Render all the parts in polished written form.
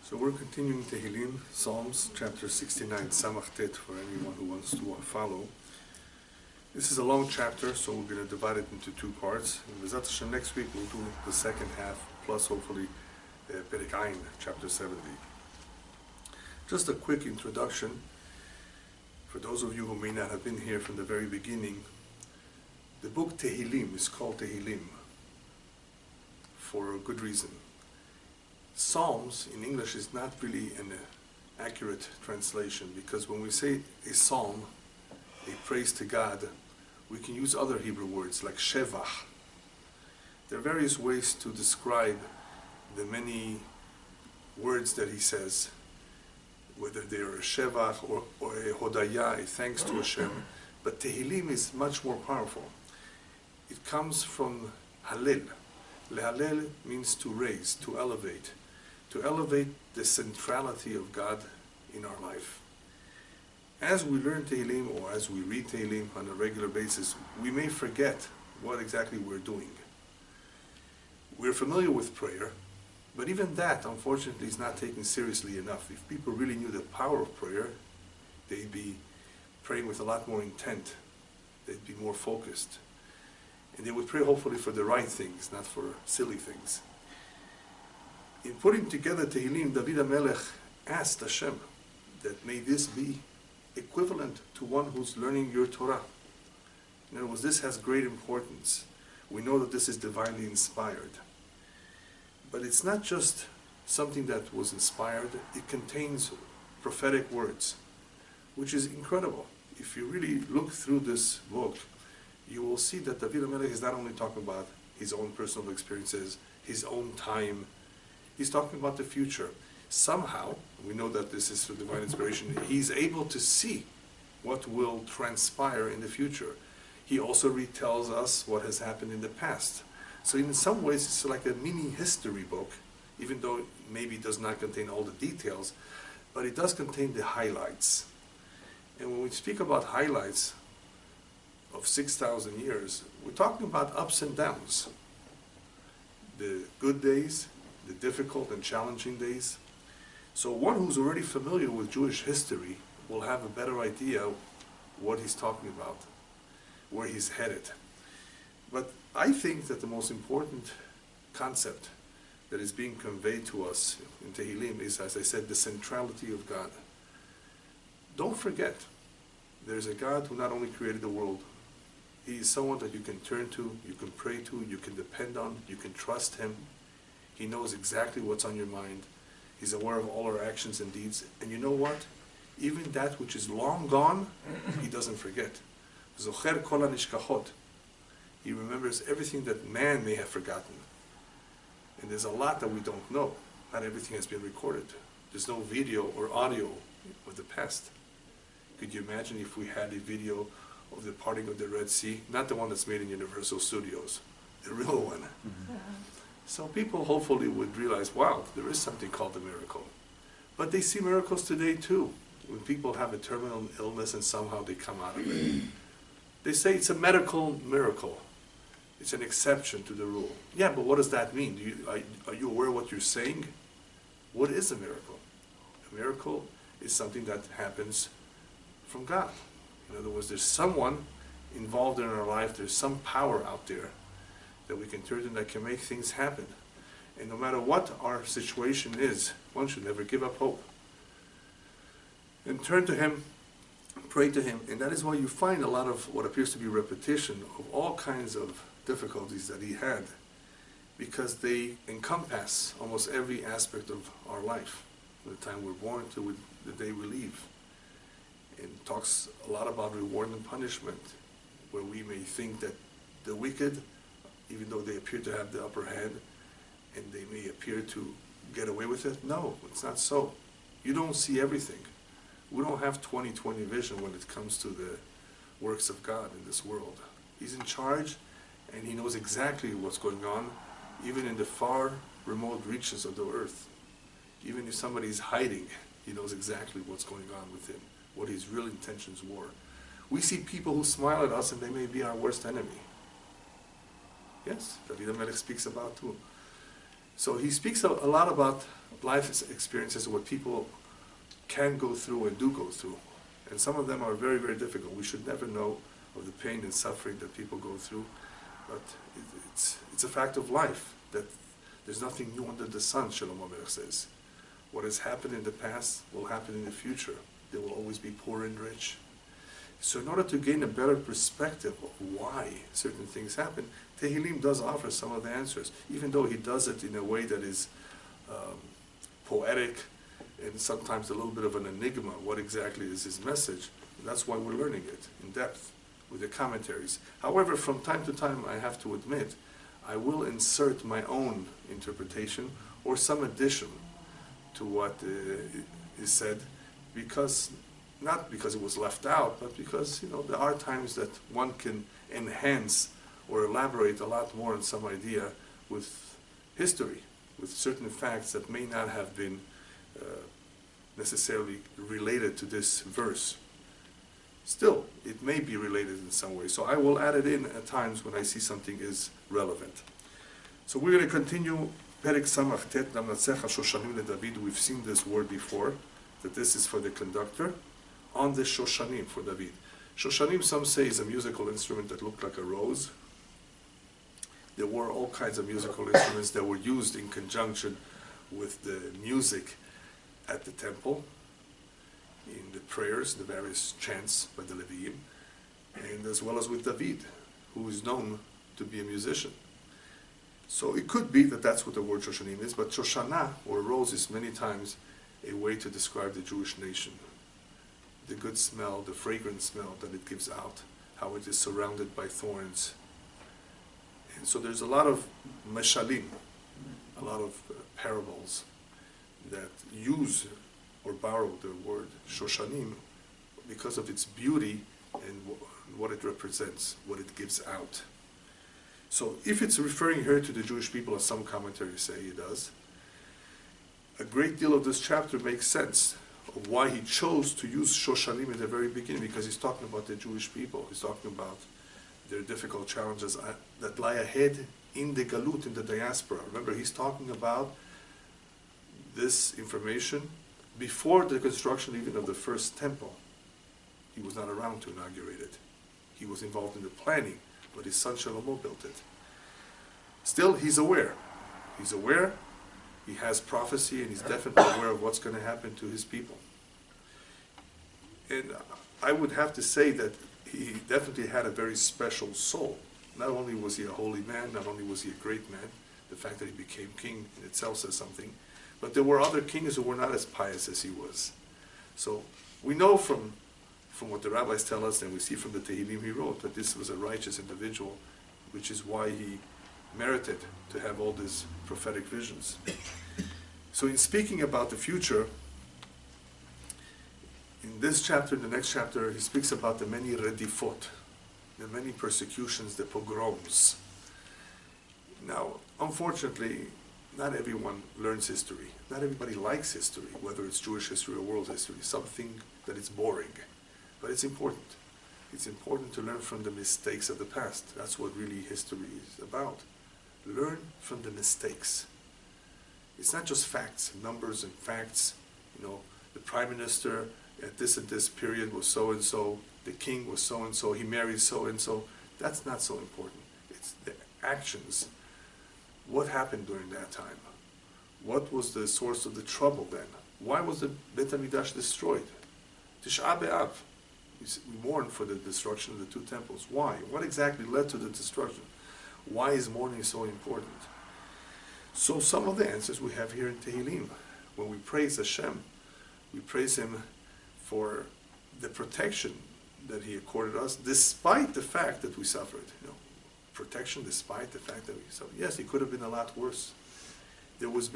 So we're continuing Tehilim, Psalms, chapter 69, Samach Tet, for anyone who wants to follow. This is a long chapter, so we're going to divide it into two parts. And B'ezrat Hashem, next week we'll do the second half, plus hopefully Perek Ayin, chapter 70. Just a quick introduction. For those of you who may not have been here from the very beginning, the book Tehilim is called Tehilim for a good reason. Psalms in English is not really an accurate translation, because when we say a psalm, a praise to God, we can use other Hebrew words like shevach. There are various ways to describe the many words that he says, whether they are a shevach or a hodaya, a thanks to Hashem. But Tehilim is much more powerful. It comes from halel. Lehalel means to raise, to elevate the centrality of God in our life. As we learn Tehilim, or as we read Tehilim on a regular basis, we may forget what exactly we're doing. We're familiar with prayer, but even that, unfortunately, is not taken seriously enough. If people really knew the power of prayer, they'd be praying with a lot more intent. They'd be more focused. And they would pray hopefully for the right things, not for silly things. In putting together Tehilim, David HaMelech asked Hashem that may this be equivalent to one who's learning your Torah. In other words, this has great importance. We know that this is divinely inspired. But it's not just something that was inspired, it contains prophetic words, which is incredible. If you really look through this book, you will see that David HaMelech is not only talking about his own personal experiences, his own time, he's talking about the future. Somehow, we know that this is through divine inspiration, he's able to see what will transpire in the future. He also retells us what has happened in the past. So in some ways, it's like a mini history book, even though it maybe does not contain all the details, but it does contain the highlights. And when we speak about highlights of 6,000 years, we're talking about ups and downs. The good days, the difficult and challenging days. So one who's already familiar with Jewish history will have a better idea what he's talking about, where he's headed. But I think that the most important concept that is being conveyed to us in Tehilim is, as I said, the centrality of God. Don't forget, there's a God who not only created the world, he is someone that you can turn to, you can pray to, you can depend on, you can trust him. He knows exactly what's on your mind. He's aware of all our actions and deeds. And you know what? Even that which is long gone, he doesn't forget. Zocher kol hanishkachot. He remembers everything that man may have forgotten. And there's a lot that we don't know. Not everything has been recorded. There's no video or audio of the past. Could you imagine if we had a video of the parting of the Red Sea? Not the one that's made in Universal Studios, the real one. Mm-hmm. So people hopefully would realize, wow, there is something called a miracle. But they see miracles today too. When people have a terminal illness and somehow they come out of it. They say it's a medical miracle. It's an exception to the rule. Yeah, but what does that mean? Are you aware of what you're saying? What is a miracle? A miracle is something that happens from God. In other words, there's someone involved in our life, there's some power out there that we can turn to that can make things happen. And no matter what our situation is, one should never give up hope. And turn to him, pray to him, and that is why you find a lot of what appears to be repetition of all kinds of difficulties that he had, because they encompass almost every aspect of our life, from the time we're born to the day we leave. It talks a lot about reward and punishment, where we may think that the wicked, even though they appear to have the upper hand, and they may appear to get away with it, no, it's not so. You don't see everything. We don't have 20/20 vision when it comes to the works of God in this world. He's in charge, and he knows exactly what's going on, even in the far remote reaches of the earth. Even if somebody's hiding, he knows exactly what's going on with him, what his real intentions were. We see people who smile at us and they may be our worst enemy. Yes, David HaMelech speaks about too. So he speaks a lot about life experiences are what people can go through and do go through. And some of them are very, very difficult. We should never know of the pain and suffering that people go through. But it's a fact of life that there's nothing new under the sun, Shalom Amelech says. What has happened in the past will happen in the future. There will always be poor and rich. So in order to gain a better perspective of why certain things happen, Tehilim does offer some of the answers, even though he does it in a way that is poetic and sometimes a little bit of an enigma. What exactly is his message? That's why we're learning it in depth with the commentaries. However, from time to time, I have to admit, I will insert my own interpretation or some addition to what is said, because not because it was left out, but because there are times that one can enhance or elaborate a lot more on some idea with history, with certain facts that may not have been necessarily related to this verse. Still, it may be related in some way, so I will add it in at times when I see something is relevant. So we're going to continue Perek Samach Tet Namnatzecha Shoshanim LeDavid. We've seen this word before, that this is for the conductor, on the Shoshanim for David. Shoshanim, some say, is a musical instrument that looked like a rose. There were all kinds of musical instruments that were used in conjunction with the music at the temple, in the prayers, the various chants by the Leviim, and as well as with David, who is known to be a musician. So it could be that that's what the word Shoshanim is, but Shoshana, or rose, is many times a way to describe the Jewish nation. The good smell, the fragrant smell that it gives out, how it is surrounded by thorns. And so there's a lot of meshalim, a lot of parables that use or borrow the word Shoshanim because of its beauty and what it represents, what it gives out. So if it's referring here to the Jewish people, as some commentaries say it does, a great deal of this chapter makes sense of why he chose to use Shoshanim at the very beginning, because he's talking about the Jewish people. He's talking about their difficult challenges that lie ahead in the Galut, in the diaspora. Remember, he's talking about this information before the construction even of the first temple. He was not around to inaugurate it. He was involved in the planning, but his son Shlomo built it. Still, he's aware. He's aware, he has prophecy, and he's definitely aware of what's going to happen to his people. And I would have to say that he definitely had a very special soul. Not only was he a holy man, not only was he a great man, the fact that he became king in itself says something, but there were other kings who were not as pious as he was. So we know from what the rabbis tell us, and we see from the Tehilim he wrote, that this was a righteous individual, which is why he merited to have all these prophetic visions. So in speaking about the future, in this chapter, in the next chapter, he speaks about the many redifot, the many persecutions, the pogroms. Now, unfortunately, not everyone learns history. Not everybody likes history, whether it's Jewish history or world history. Something that is boring. But it's important. It's important to learn from the mistakes of the past. That's what really history is about. Learn from the mistakes. It's not just facts, numbers and facts. The prime minister at this and this period was so-and-so, the king was so-and-so, he married so-and-so. That's not so important. It's the actions. What happened during that time? What was the source of the trouble then? Why was the Beit HaMikdash destroyed? Tisha B'Av. We mourn for the destruction of the two temples. Why? What exactly led to the destruction? Why is mourning so important? So some of the answers we have here in Tehilim. When we praise Hashem, we praise Him for the protection that He accorded us, despite the fact that we suffered. Protection despite the fact that we suffered. Yes, it could have been a lot worse. There has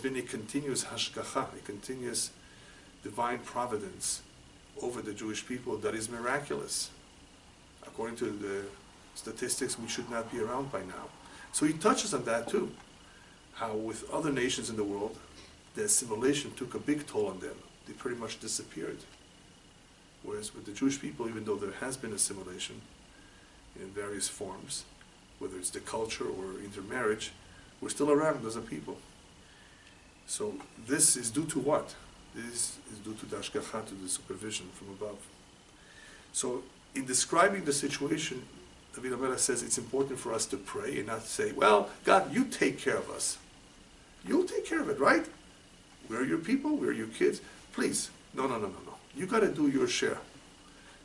been a continuous hashgacha, a continuous divine providence over the Jewish people that is miraculous. According to the statistics, we should not be around by now. So he touches on that too, how with other nations in the world, the assimilation took a big toll on them. They pretty much disappeared. Whereas with the Jewish people, even though there has been assimilation in various forms, whether it's the culture or intermarriage, we're still around as a people. So this is due to what? This is due to the hashgacha, to the supervision from above. So in describing the situation, David HaMelech says it's important for us to pray and not say, well, God, you take care of us. You'll take care of it, right? We're your people, we're your kids. Please, no. You got to do your share.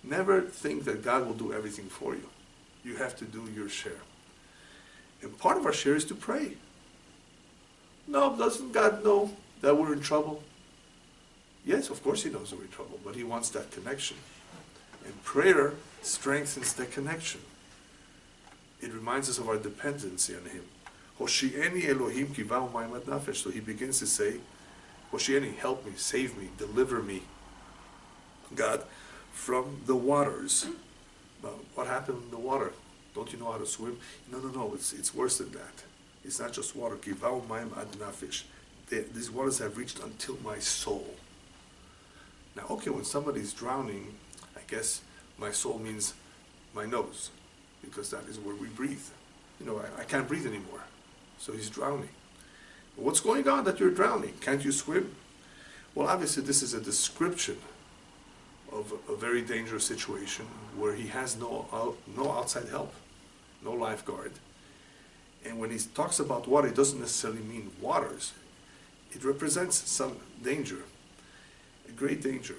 Never think that God will do everything for you. You have to do your share. And part of our share is to pray. No, doesn't God know that we're in trouble? Yes, of course He knows we're in trouble, but He wants that connection. And prayer strengthens that connection. It reminds us of our dependency on Him. Hoshi'eni Elohim kivau ma'im ad nafesh. So He begins to say, Hoshi'eni, help me, save me, deliver me, God, from the waters. Now, what happened in the water? Don't you know how to swim? No, it's worse than that. It's not just water. Kivau ma'im ad nafesh. These waters have reached until my soul. Now, okay, when somebody's drowning, I guess my soul means my nose, because that is where we breathe. I can't breathe anymore. So he's drowning. What's going on that you're drowning? Can't you swim? Well, obviously this is a description of a very dangerous situation where he has no outside help, no lifeguard. And when he talks about water, it doesn't necessarily mean waters. It represents some danger, a great danger.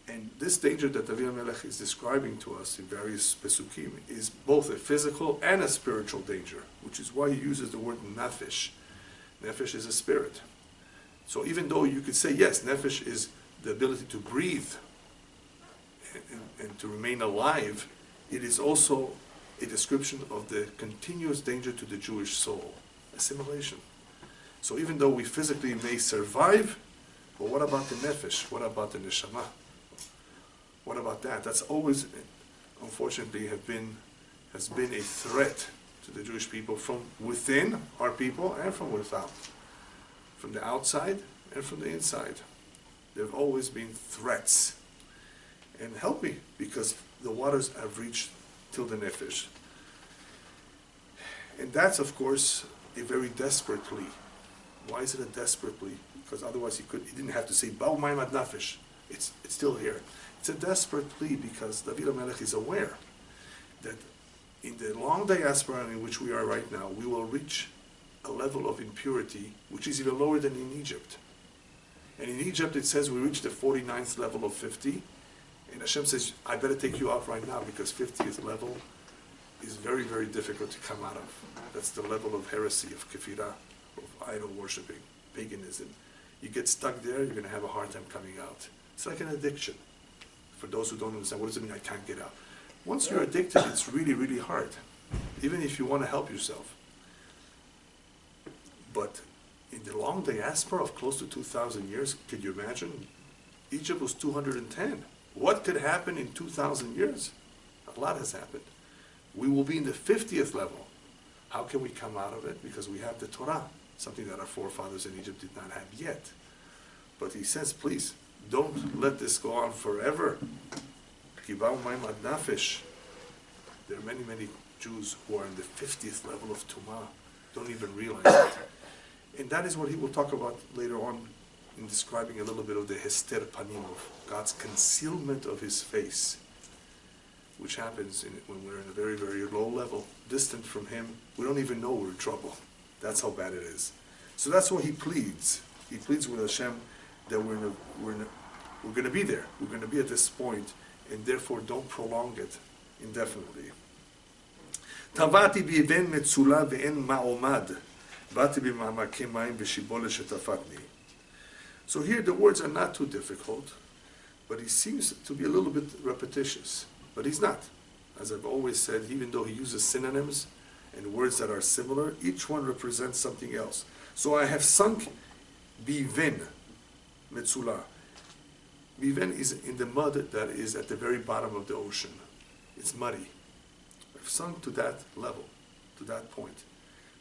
And this danger that David HaMelech is describing to us in various pesukim is both a physical and a spiritual danger, which is why he uses the word nefesh. Nefesh is a spirit. So even though you could say, yes, nefesh is the ability to breathe and to remain alive, it is also a description of the continuous danger to the Jewish soul, assimilation. So even though we physically may survive, but what about the nefesh? What about the neshama? What about that? That's always, unfortunately, has been a threat to the Jewish people from within our people and from without, from the outside and from the inside. There have always been threats. And help me, because the waters have reached till the nefesh. And that's, of course, a very desperate plea. Why is it a desperate plea? Because otherwise he didn't have to say, Ba'u ma'im ad nafesh. It's still here. It's a desperate plea because David HaMelech is aware that in the long diaspora in which we are right now, we will reach a level of impurity which is even lower than in Egypt. And in Egypt it says we reached the 49th level of 50, and Hashem says, I better take you out right now because 50th level is very, very difficult to come out of. That's the level of heresy, of kefirah, of idol worshipping, paganism. You get stuck there, you're going to have a hard time coming out. It's like an addiction. For those who don't understand, what does it mean I can't get out? Once you're addicted, it's really, really hard, even if you want to help yourself. But in the long diaspora of close to 2,000 years, could you imagine? Egypt was 210. What could happen in 2,000 years? A lot has happened. We will be in the 50th level. How can we come out of it? Because we have the Torah, something that our forefathers in Egypt did not have yet. But he says, please, don't let this go on forever. Kibau ma'im ad nafesh. There are many, many Jews who are in the 50th level of Tumah, don't even realize it. And that is what he will talk about later on in describing a little bit of the hester panim, of God's concealment of His face, which happens when we're in a very, very low level, distant from Him. We don't even know we're in trouble. That's how bad it is. So that's what he pleads. He pleads with Hashem that we're going to be there. We're going to be at this point, and therefore don't prolong it indefinitely. Tavati bi'ven metzula ve'en ma'omad. Vati b'ma'amake mayim v'shibole shetafatni. So here the words are not too difficult, but he seems to be a little bit repetitious. But he's not. As I've always said, even though he uses synonyms and words that are similar, each one represents something else. So I have sunk bi'ven metzula. Bi'ven is in the mud that is at the very bottom of the ocean. It's muddy. I've sunk to that level, to that point.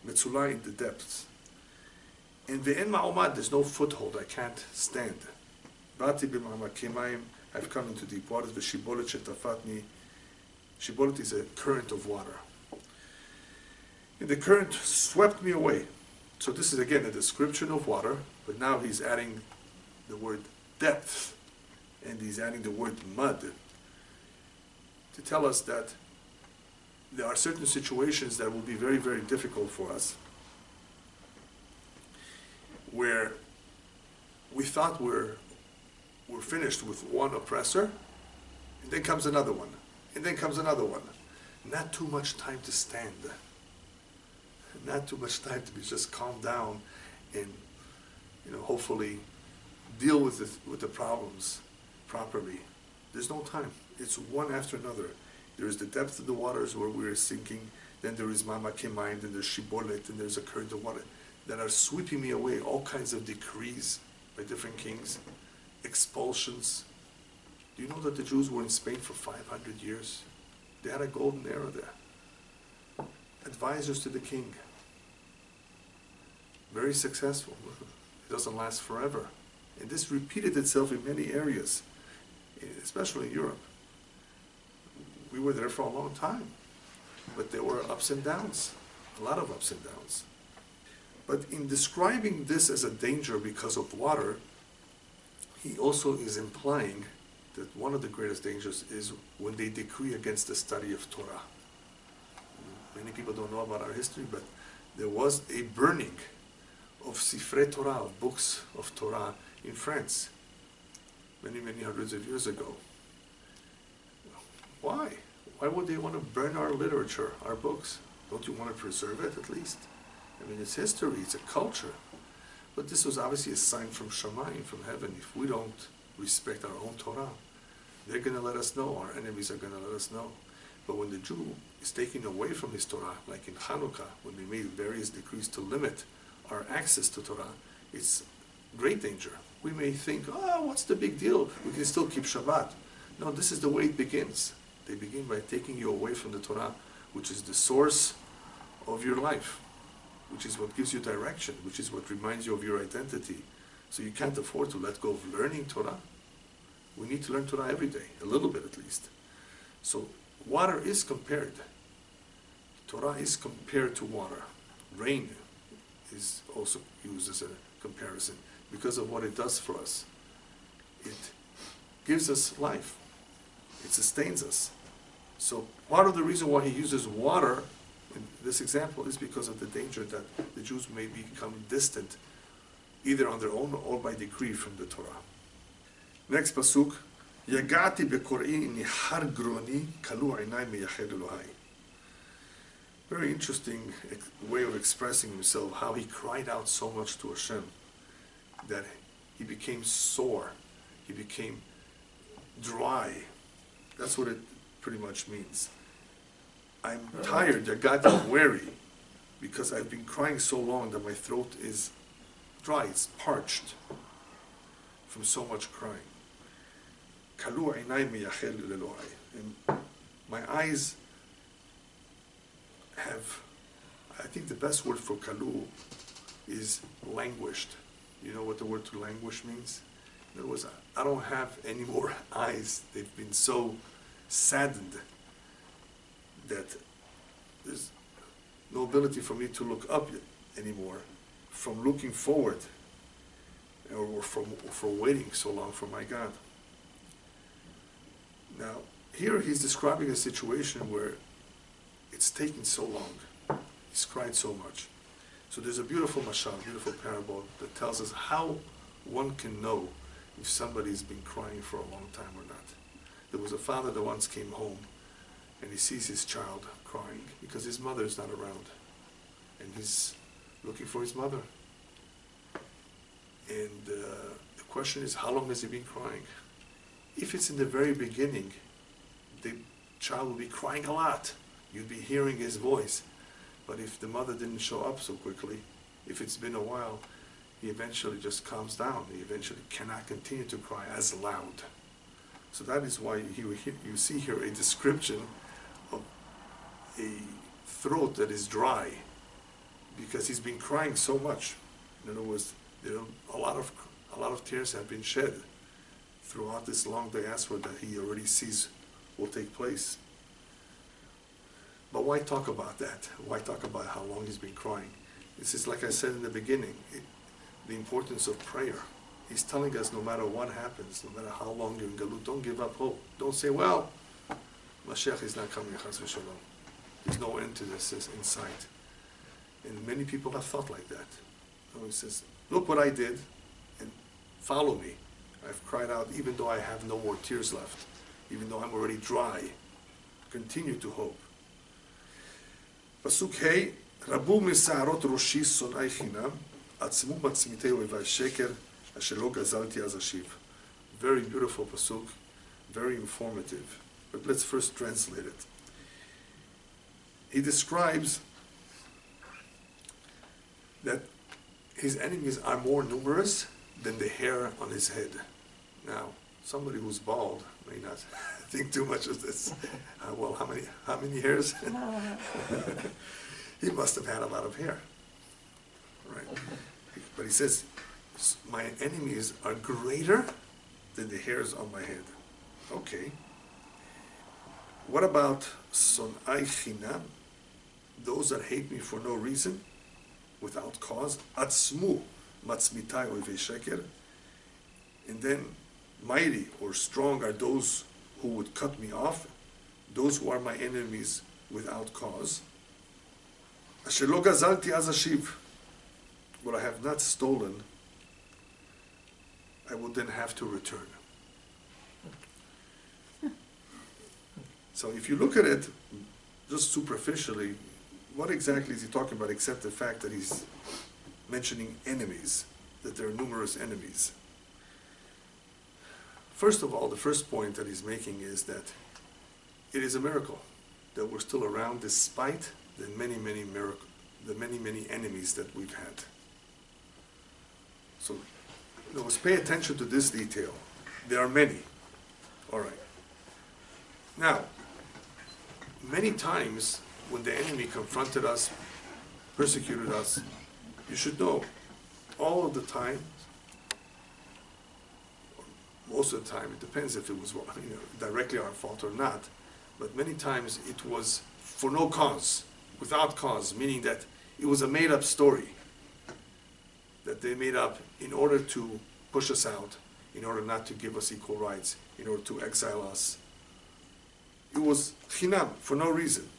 Metzula in the depths. And ve'en ma'omad, there's no foothold, I can't stand. Bati b'ma'amake mayim, I've come into deep waters. V'shibolet shetafatni. Shibolet is a current of water. And the current swept me away. So this is again a description of water, But now he's adding the word depth, and he's adding the word mud to tell us that there are certain situations that will be very, very difficult for us, where we thought we're finished with one oppressor, and then comes another one, and then comes another one. Not too much time to stand. Not too much time to be just calm down and, hopefully deal with the problems properly. There's no time. It's one after another. There is the depth of the waters where we are sinking. Then there is Mama Kimayim, then there's Shibolet, and there's a current of water that are sweeping me away. All kinds of decrees by different kings, expulsions. Do you know that the Jews were in Spain for 500 years? They had a golden era there. Advisors to the king. Very successful. It doesn't last forever. And this repeated itself in many areas, especially in Europe. We were there for a long time, but there were ups and downs, a lot of ups and downs. But in describing this as a danger because of water, he also is implying that one of the greatest dangers is when they decree against the study of Torah. Many people don't know about our history, but there was a burning of Sifrei Torah, of books of Torah in France, many, many hundreds of years ago. Why? Why would they want to burn our literature, our books? Don't you want to preserve it at least? I mean, it's history, it's a culture. But this was obviously a sign from Shamayim, from heaven. If we don't respect our own Torah, they're going to let us know, our enemies are going to let us know. But when the Jew is taken away from his Torah, like in Hanukkah, when they made various decrees to limit our access to Torah, it's great danger. We may think, what's the big deal? We can still keep Shabbat. No, this is the way it begins. They begin by taking you away from the Torah, which is the source of your life, which is what gives you direction, which is what reminds you of your identity. So you can't afford to let go of learning Torah. We need to learn Torah every day, a little bit at least. So water is compared. Torah is compared to water. Rain is also used as a comparison because of what it does for us. It gives us life. It sustains us. So part of the reason why he uses water in this example is because of the danger that the Jews may become distant, either on their own or by decree from the Torah. Next pasuk, Yagati bekor'i nihar groni kalu einai meyached Elohai. Very interesting way of expressing himself, how he cried out so much to Hashem that he became sore, he became dry. That's what it pretty much means. I'm tired, I'm weary, because I've been crying so long that my throat is dry, it's parched from so much crying. Kalu einai meyached Elohai. And my eyes have, I think the best word for kalu is languished. You know what the word to languish means? In other words, I don't have any more eyes. They've been so saddened that there's no ability for me to look up anymore from looking forward or for waiting so long for my God. Now, here he's describing a situation where it's taken so long. He's cried so much. So there's a beautiful mashal, beautiful parable that tells us how one can know if somebody's been crying for a long time or not. There was a father that once came home and he sees his child crying because his mother is not around. And he's looking for his mother. And the question is, how long has he been crying? If it's in the very beginning, the child will be crying a lot. You'd be hearing his voice. But if the mother didn't show up so quickly, if it's been a while, he eventually just calms down. He eventually cannot continue to cry as loud. So that is why you see here a description of a throat that is dry, because he's been crying so much. In other words, a lot of tears have been shed throughout this long diaspora that he already sees will take place. But why talk about that? Why talk about how long he's been crying? This is like I said in the beginning. the importance of prayer. He's telling us no matter what happens, no matter how long you're in Galut, don't give up hope. Don't say, well, Mashiach is not coming, Chas v'shalom. There's no end to this in sight. And many people have thought like that. He says, look what I did, and follow me. I've cried out, even though I have no more tears left, even though I'm already dry. Continue to hope. Pasuk Hey, Rabu misarot roshi sonai chinam, atzmu matzmitei oivai sheker, asher lo gazalti az ashiv. Very beautiful pasuk, very informative. But let's first translate it. He describes that his enemies are more numerous than the hair on his head. Now, somebody who's bald may not think too much of this. Well, how many hairs? He must have had a lot of hair, right? But he says, my enemies are greater than the hairs on my head. Okay. What about sonai chinam? Those that hate me for no reason, without cause. Atzmu matzmitai oivei sheker. And then mighty or strong are those who would cut me off, those who are my enemies without cause. Asher lo gazalti az ashiv. What I have not stolen, I will then have to return. So if you look at it just superficially, what exactly is he talking about except the fact that he's mentioning enemies, that there are numerous enemies? First of all, the first point that he's making is that it is a miracle that we're still around despite the many enemies that we've had. So, let's pay attention to this detail. There are many. All right. Now, many times when the enemy confronted us, persecuted us, you should know, all of the time, most of the time, it depends if it was directly our fault or not, but many times it was for no cause, without cause, meaning that it was a made-up story that they made up in order to push us out, in order not to give us equal rights, in order to exile us. It was chinam, for no reason.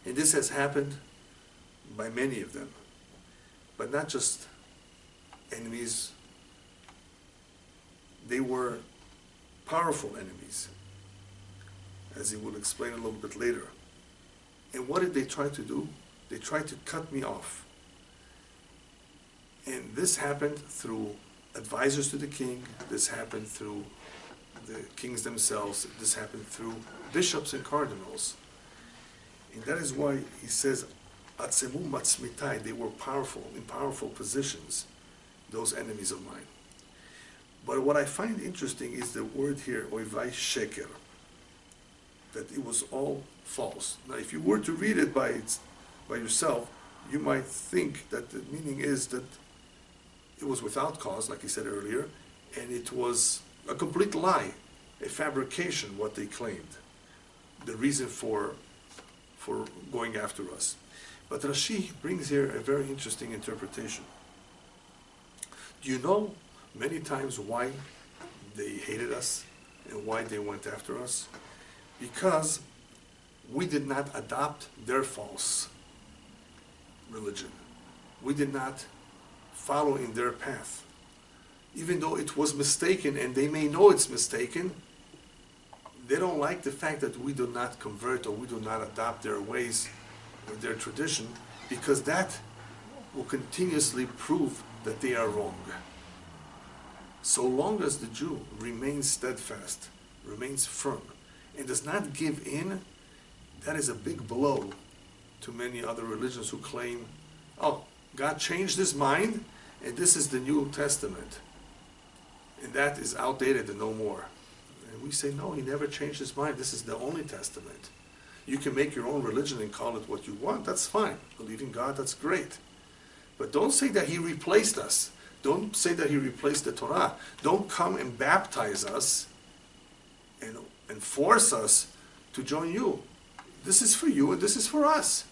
And this has happened by many of them, but not just enemies. They were powerful enemies, as he will explain a little bit later. And what did they try to do? They tried to cut me off. And this happened through advisors to the king, this happened through the kings themselves, this happened through bishops and cardinals. And that is why he says, Atzemu matzmitai, they were powerful, in powerful positions, those enemies of mine. But what I find interesting is the word here, oivai sheker, that it was all false. Now, if you were to read it by yourself, you might think that the meaning is that it was without cause, like he said earlier, and it was a complete lie, a fabrication, what they claimed, the reason for going after us. But Rashi brings here a very interesting interpretation. Do you know many times why they hated us and why they went after us? Because we did not adopt their false religion. We did not follow in their path. Even though it was mistaken, and they may know it's mistaken, they don't like the fact that we do not convert or we do not adopt their ways or their tradition, because that will continuously prove that they are wrong. So long as the Jew remains steadfast, remains firm, and does not give in, that is a big blow to many other religions who claim, oh, God changed his mind, and this is the New Testament. And that is outdated and no more. And we say, no, he never changed his mind. This is the only testament. You can make your own religion and call it what you want. That's fine. Believe in God, that's great. But don't say that he replaced us. Don't say that he replaced the Torah. Don't come and baptize us and force us to join you. This is for you and this is for us.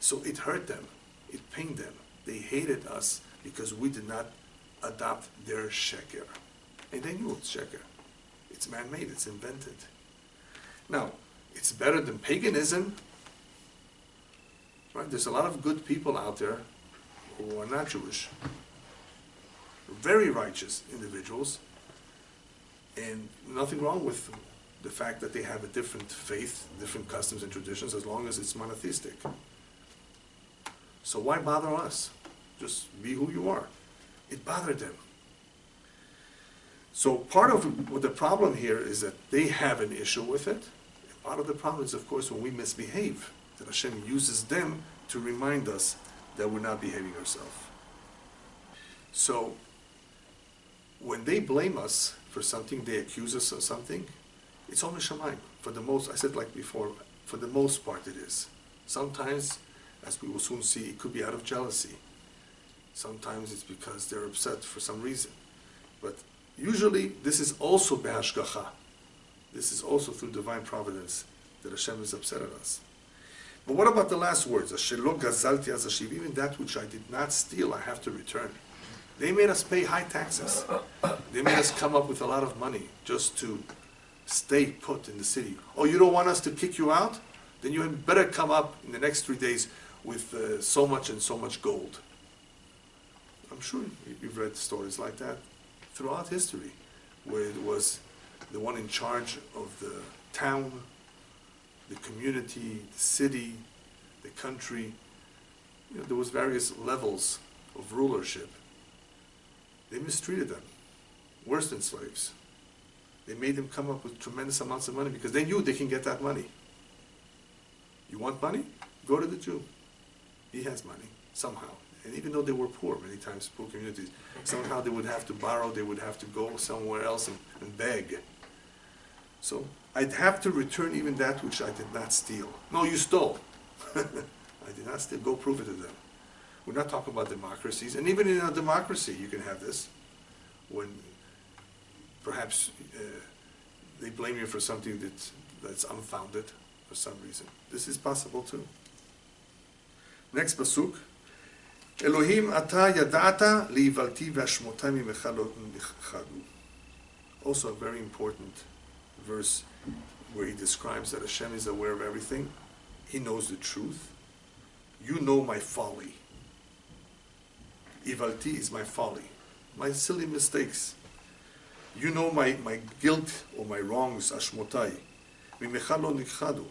So it hurt them. It pained them. They hated us because we did not adopt their sheker. And they knew it's sheker. It's man-made, it's invented. Now, it's better than paganism, right? There's a lot of good people out there who are not Jewish, very righteous individuals, and nothing wrong with the fact that they have a different faith, different customs and traditions, as long as it's monotheistic. So why bother us? Just be who you are. It bothered them. So part of what the problem here is that they have an issue with it. And part of the problem is, of course, when we misbehave, that Hashem uses them to remind us that we're not behaving ourselves. So when they blame us for something, they accuse us of something, it's only Shamayim. For the most, I said like before, for the most part it is. Sometimes, as we will soon see, it could be out of jealousy. Sometimes it's because they're upset for some reason. But usually this is also behashgacha. This is also through divine providence that Hashem is upset at us. But what about the last words? Ashelo gazalti az hashiv. Even that which I did not steal, I have to return. They made us pay high taxes. They made us come up with a lot of money just to stay put in the city. Oh, you don't want us to kick you out? Then you had better come up in the next 3 days with so much and so much gold. I'm sure you've read stories like that throughout history, where it was the one in charge of the town, the community, the city, the country. You know, there was various levels of rulership. They mistreated them, worse than slaves. They made them come up with tremendous amounts of money because they knew they can get that money. You want money? Go to the Jew. He has money, somehow. And even though they were poor, many times poor communities, somehow they would have to borrow, they would have to go somewhere else and beg. So I'd have to return even that which I did not steal. No, you stole. I did not steal. Go prove it to them. We're not talking about democracies. And even in a democracy, you can have this. When perhaps they blame you for something that's unfounded for some reason. This is possible too. Next pasuk. Elohim ata yadata liivalti v'ashmotai mimecha lo nichadu. Also a very important verse where he describes that Hashem is aware of everything. He knows the truth. You know my folly. Ivalti is my folly, my silly mistakes. You know my guilt or my wrongs, ashmotai. Mimecha lo nichadu.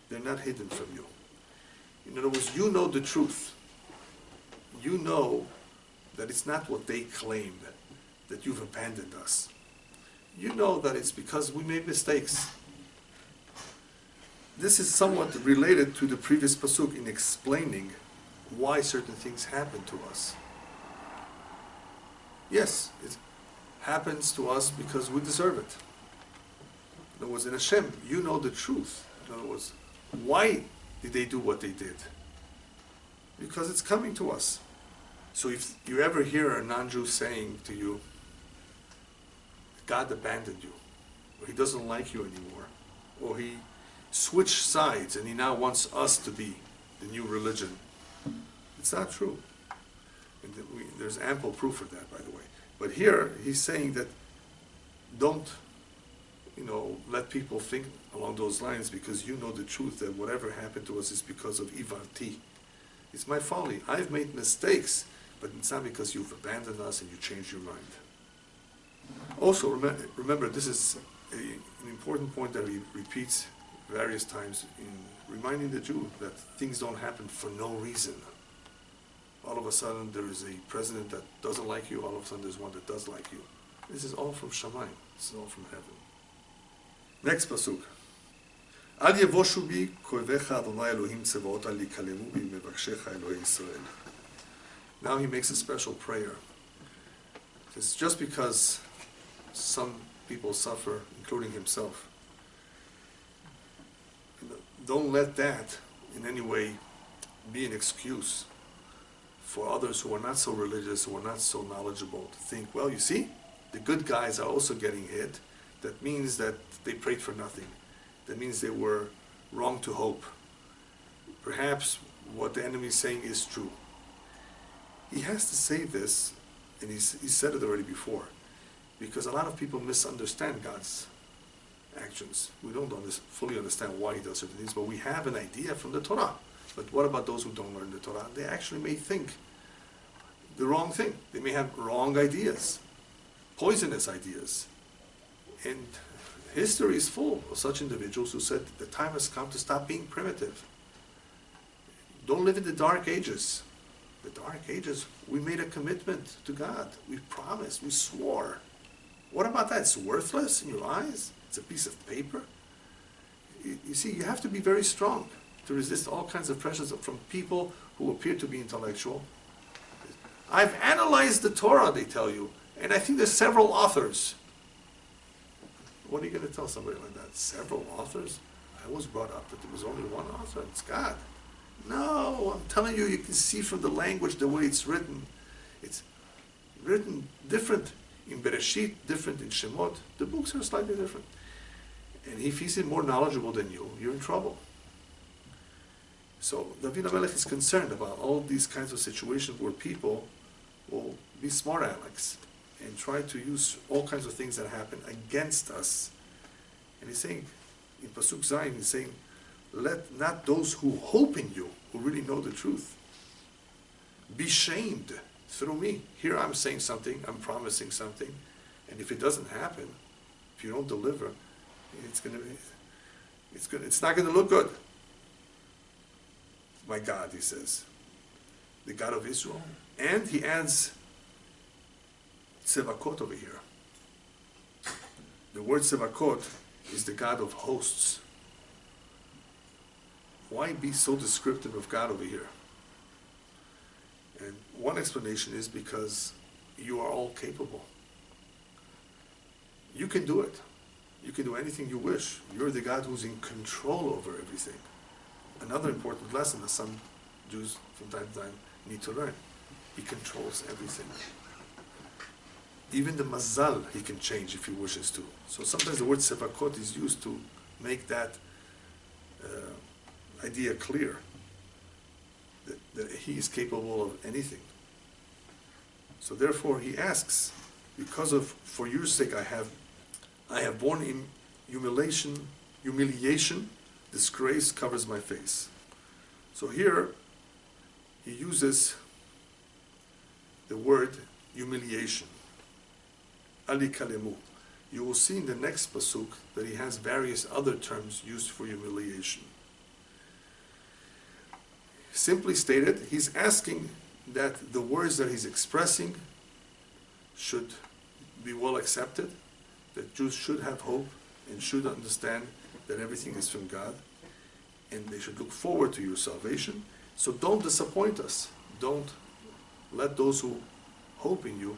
They're not hidden from you. In other words, you know the truth. You know that it's not what they claimed, that you've abandoned us. You know that it's because we made mistakes. This is somewhat related to the previous pasuk in explaining why certain things happen to us. Yes, it happens to us because we deserve it. In other words, in Hashem, you know the truth. In other words, why did they do what they did? Because it's coming to us. So if you ever hear a non-Jew saying to you, God abandoned you, or he doesn't like you anymore, or he switched sides and he now wants us to be the new religion, it's not true. And there's ample proof of that, by the way. But here, he's saying that don't, let people think along those lines, because you know the truth that whatever happened to us is because of ivarti. It's my folly. I've made mistakes, but it's not because you've abandoned us and you changed your mind. Also, remember, this is an important point that he repeats various times in reminding the Jew that things don't happen for no reason. All of a sudden there is a president that doesn't like you, all of a sudden there's one that does like you. This is all from Shamayim. This is all from heaven. Next pasuk. Al yevoshu bi koivecha Adonai Elohim tzevaot al yikalevu bi mevakshecha Elohei Yisrael. Now he makes a special prayer. It's just because some people suffer, including himself. Don't let that in any way be an excuse for others who are not so religious, who are not so knowledgeable, to think, well, you see, the good guys are also getting hit. That means that they prayed for nothing. That means they were wrong to hope. Perhaps what the enemy is saying is true. he has to say this, and he said it already before, because a lot of people misunderstand God's actions. We don't fully understand why he does certain things, but we have an idea from the Torah. But what about those who don't learn the Torah? They actually may think the wrong thing. They may have wrong ideas, poisonous ideas. And history is full of such individuals who said the time has come to stop being primitive. Don't live in the dark ages. The dark ages, we made a commitment to God. We promised, we swore. What about that? It's worthless in your eyes? It's a piece of paper? You see, you have to be very strong to resist all kinds of pressures from people who appear to be intellectual. I've analyzed the Torah, they tell you, and I think there's several authors. What are you going to tell somebody like that? Several authors? I was brought up that there was only one author, and it's God. No, I'm telling you, you can see from the language, the way it's written. It's written different in Bereshit, different in Shemot. The books are slightly different. And if he's more knowledgeable than you, you're in trouble. So David HaMelech is concerned about all these kinds of situations where people will be smart alecks and try to use all kinds of things that happen against us. And he's saying, in Pasuk Zayin, he's saying, let not those who hope in you, who really know the truth, be shamed through me. Here I'm saying something, I'm promising something, and if it doesn't happen, if you don't deliver, it's not going to look good. My God, he says, the God of Israel. And he adds Tsevakot over here. The word Tsevakot is the God of hosts. Why be so descriptive of God over here? And one explanation is because you are all capable. You can do it. You can do anything you wish. You're the God who's in control over everything. Another important lesson that some Jews from time to time need to learn. He controls everything. Even the mazal he can change if he wishes to. So sometimes the word sevakot is used to make that idea clear, that he is capable of anything. So therefore he asks, because of, for your sake I have borne in humiliation, disgrace covers my face. So here he uses the word humiliation. Ali kalemu. You will see in the next pasuk that he has various other terms used for humiliation. Simply stated, he's asking that the words that he's expressing should be well accepted, that Jews should have hope and should understand that everything is from God, and they should look forward to your salvation. So don't disappoint us. Don't let those who hope in you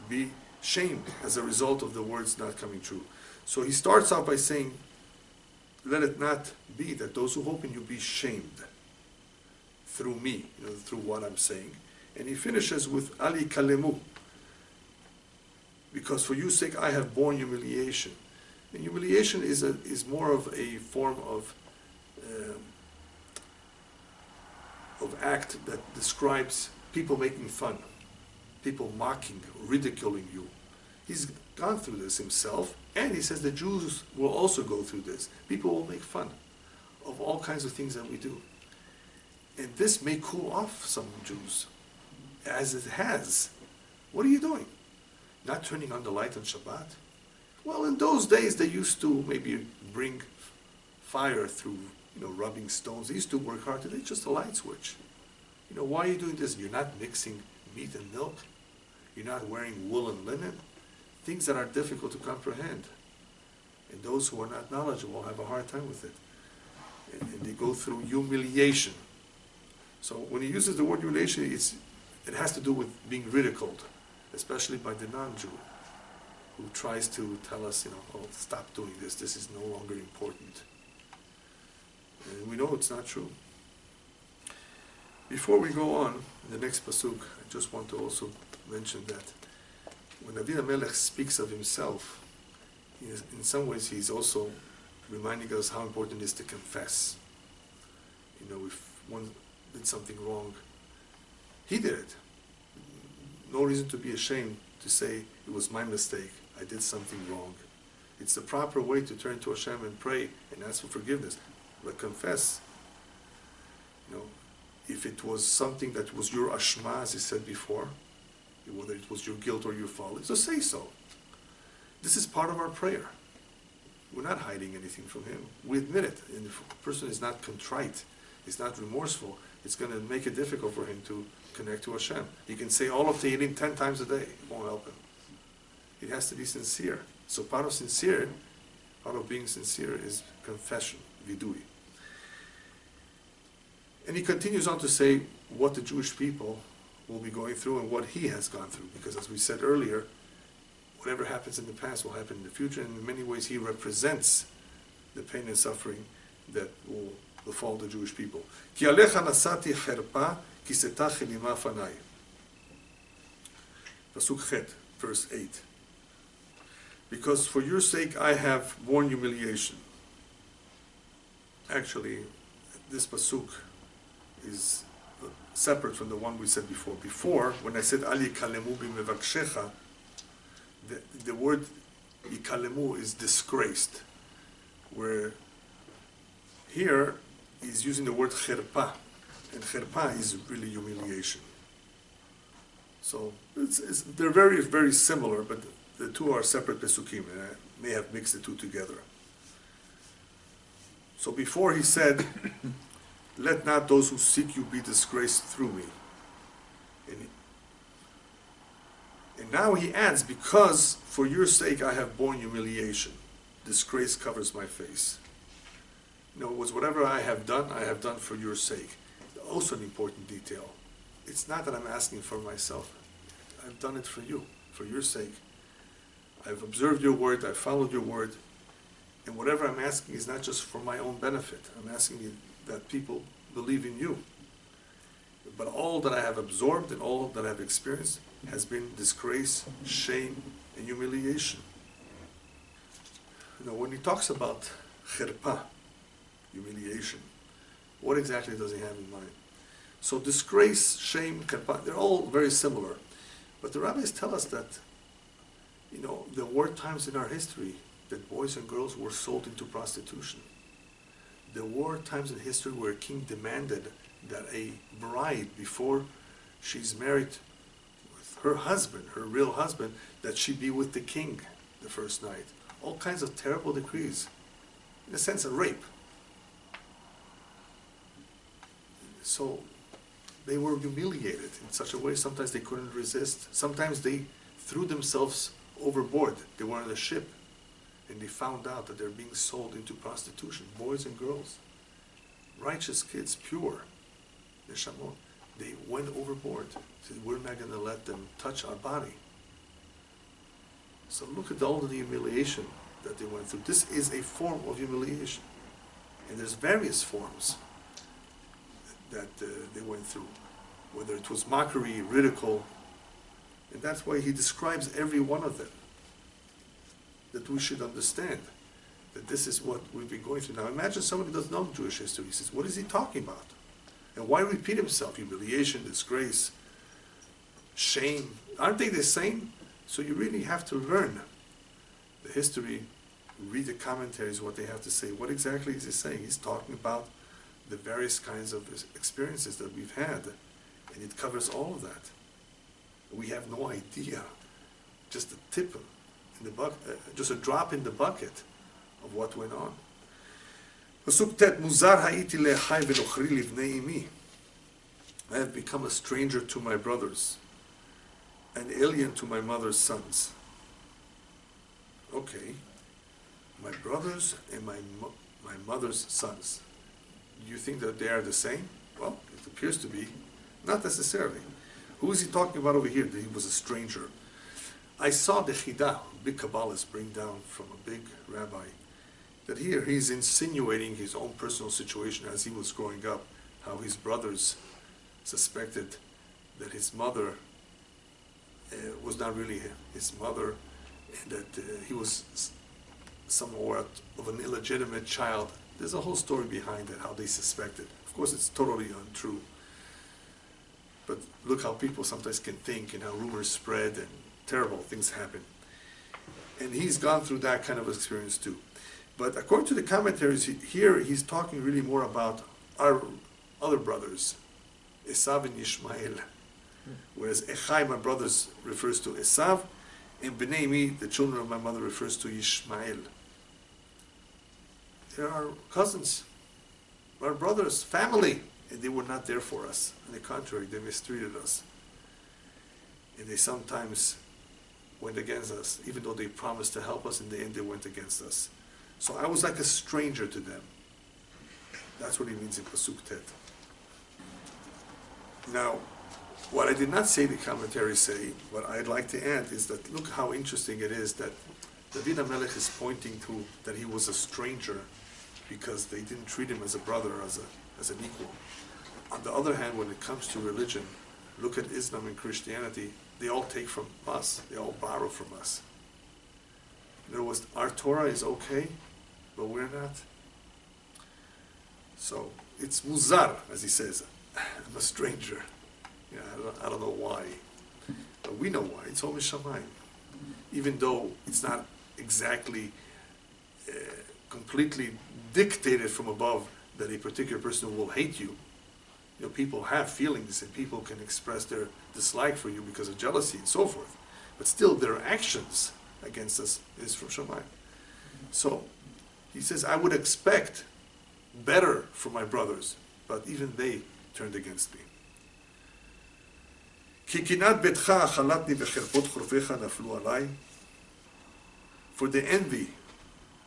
be shamed as a result of the words not coming true. So he starts out by saying, let it not be that those who hope in you be shamed through me, through what I'm saying. And he finishes with Ali kalemu, because for your sake I have borne humiliation. And humiliation is more of a form of act that describes people making fun, people mocking, ridiculing you. He's gone through this himself, and he says the Jews will also go through this. People will make fun of all kinds of things that we do. And this may cool off some Jews, as it has. What are you doing? Not turning on the light on Shabbat? Well, in those days they used to maybe bring fire through, rubbing stones. They used to work hard. Today it's just a light switch. Why are you doing this? You're not mixing meat and milk. You're not wearing wool and linen. Things that are difficult to comprehend. And those who are not knowledgeable have a hard time with it. And they go through humiliation. So when he uses the word humiliation, it has to do with being ridiculed, especially by the non-Jew, who tries to tell us, stop doing this. This is no longer important. And we know it's not true. Before we go on, in the next pasuk, I just want to also mention that when David HaMelech speaks of himself, in some ways he's also reminding us how important it is to confess. If one did something wrong, he did it. no reason to be ashamed to say, it was my mistake, I did something wrong. It's the proper way to turn to Hashem and pray and ask for forgiveness. But confess, if it was something that was your ashma, as I said before, whether it was your guilt or your folly, so say so. This is part of our prayer. We're not hiding anything from Him. We admit it. And if a person is not contrite, is not remorseful, it's going to make it difficult for him to connect to Hashem. He can say all of Tehilim 10 times a day. It won't help him. It has to be sincere. So part of being sincere is confession, vidui. And he continues on to say what the Jewish people will be going through and what he has gone through. Because as we said earlier, whatever happens in the past will happen in the future, and in many ways he represents the pain and suffering that will befall the Jewish people. Ki alecha nasati cherpa, ki setach elima fanai. Pasuk Chet, verse 8. Because for your sake I have borne humiliation. Actually, this pasuk is separate from the one we said before. Before, when I said Ali kalemu b'mevakshecha, the word yikalemu is disgraced, where here he's using the word cherpa, and cherpa is really humiliation. So they're very, very similar, but the two are separate pesukim, and I may have mixed the two together. So before he said, let not those who seek you be disgraced through me. And now he adds, because for your sake I have borne humiliation. Disgrace covers my face. In other words, whatever I have done for your sake. Also an important detail. It's not that I'm asking for myself. I've done it for you, for your sake. I've observed your word, I've followed your word. And whatever I'm asking is not just for my own benefit. I'm asking you that people believe in you. But all that I have absorbed and all that I have experienced has been disgrace, shame, and humiliation. When he talks about cherpa, humiliation, what exactly does he have in mind? So disgrace, shame, cherpa, they're all very similar. But the rabbis tell us that, there were times in our history that boys and girls were sold into prostitution. There were times in history where a king demanded that a bride, before she's married with her husband, her real husband, that she be with the king the first night. All kinds of terrible decrees. In a sense, a rape. So they were humiliated in such a way, sometimes they couldn't resist. Sometimes they threw themselves overboard. They were on a ship, and they found out that they're being sold into prostitution, boys and girls. Righteous kids, pure, neshamot. They went overboard. Said, we're not going to let them touch our body. So look at all of the humiliation that they went through. This is a form of humiliation. And there's various forms that they went through. Whether it was mockery, ridicule. And that's why he describes every one of them. That we should understand that this is what we've been going through. Now imagine somebody who doesn't know Jewish history. He says, what is he talking about? And why repeat himself? Humiliation, disgrace, shame. Aren't they the same? So you really have to learn the history, read the commentaries, what they have to say. What exactly is he saying? He's talking about the various kinds of experiences that we've had. And it covers all of that. We have no idea. Just a tip in the bucket, just a drop in the bucket of what went on. Pasuk Tet, Muzar ha'iti le'chai ve'lochri livnei imi. I have become a stranger to my brothers, an alien to my mother's sons. Okay, my brothers and my mother's sons. Do you think that they are the same? Well, it appears to be. Not necessarily. Who is he talking about over here that he was a stranger? I saw the Chidah, big Kabbalists, bring down from a big rabbi, that here he's insinuating his own personal situation as he was growing up, how his brothers suspected that his mother was not really his mother, and that he was somewhat of an illegitimate child. There's a whole story behind it, how they suspected. Of course, it's totally untrue. But look how people sometimes can think and how rumors spread and terrible things happen. And he's gone through that kind of experience too. But according to the commentaries, here he's talking really more about our other brothers, Esav and Ishmael. Whereas Echai, my brothers, refers to Esav, and Bnei Mi, the children of my mother, refers to Ishmael. They're our cousins, our brothers, family, and they were not there for us. On the contrary, they mistreated us. And they sometimes went against us, even though they promised to help us, in the end they went against us. So I was like a stranger to them. That's what he means in Pasuk Tet. Now, what I did not say, the commentaries say, what I'd like to add is that look how interesting it is that David HaMelech is pointing to that he was a stranger because they didn't treat him as a brother, as an equal. On the other hand, when it comes to religion, look at Islam and Christianity, they all take from us, they all borrow from us. In other words, our Torah is okay, but we're not. So it's muzar, as he says. I'm a stranger. Yeah, I don't know why. But we know why. It's all Mishamayim. Even though it's not exactly completely dictated from above that a particular person will hate you. You know, people have feelings and people can express their dislike for you because of jealousy and so forth. But still, their actions against us is from Shamayim. So, he says, I would expect better from my brothers, but even they turned against me. For the envy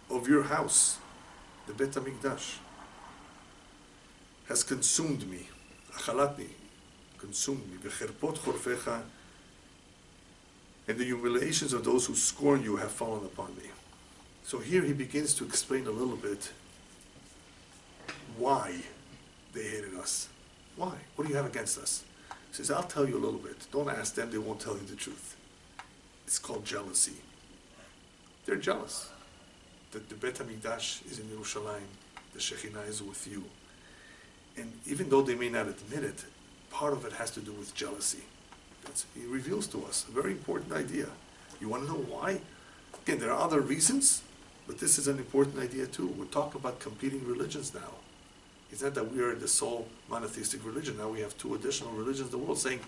of your house, the Bet HaMikdash, has consumed me. Achalatni, consumed me. V'cherpot chorfecha, and the humiliations of those who scorn you have fallen upon me. So here he begins to explain a little bit why they hated us. Why? What do you have against us? He says, I'll tell you a little bit. Don't ask them, they won't tell you the truth. It's called jealousy. They're jealous that the Bet HaMikdash is in Yerushalayim, the Shekhinah is with you. And even though they may not admit it, part of it has to do with jealousy. He reveals to us a very important idea. You want to know why? Again, there are other reasons, but this is an important idea too. We're talking about competing religions now. It's not that we are the sole monotheistic religion. Now we have two additional religions in the world saying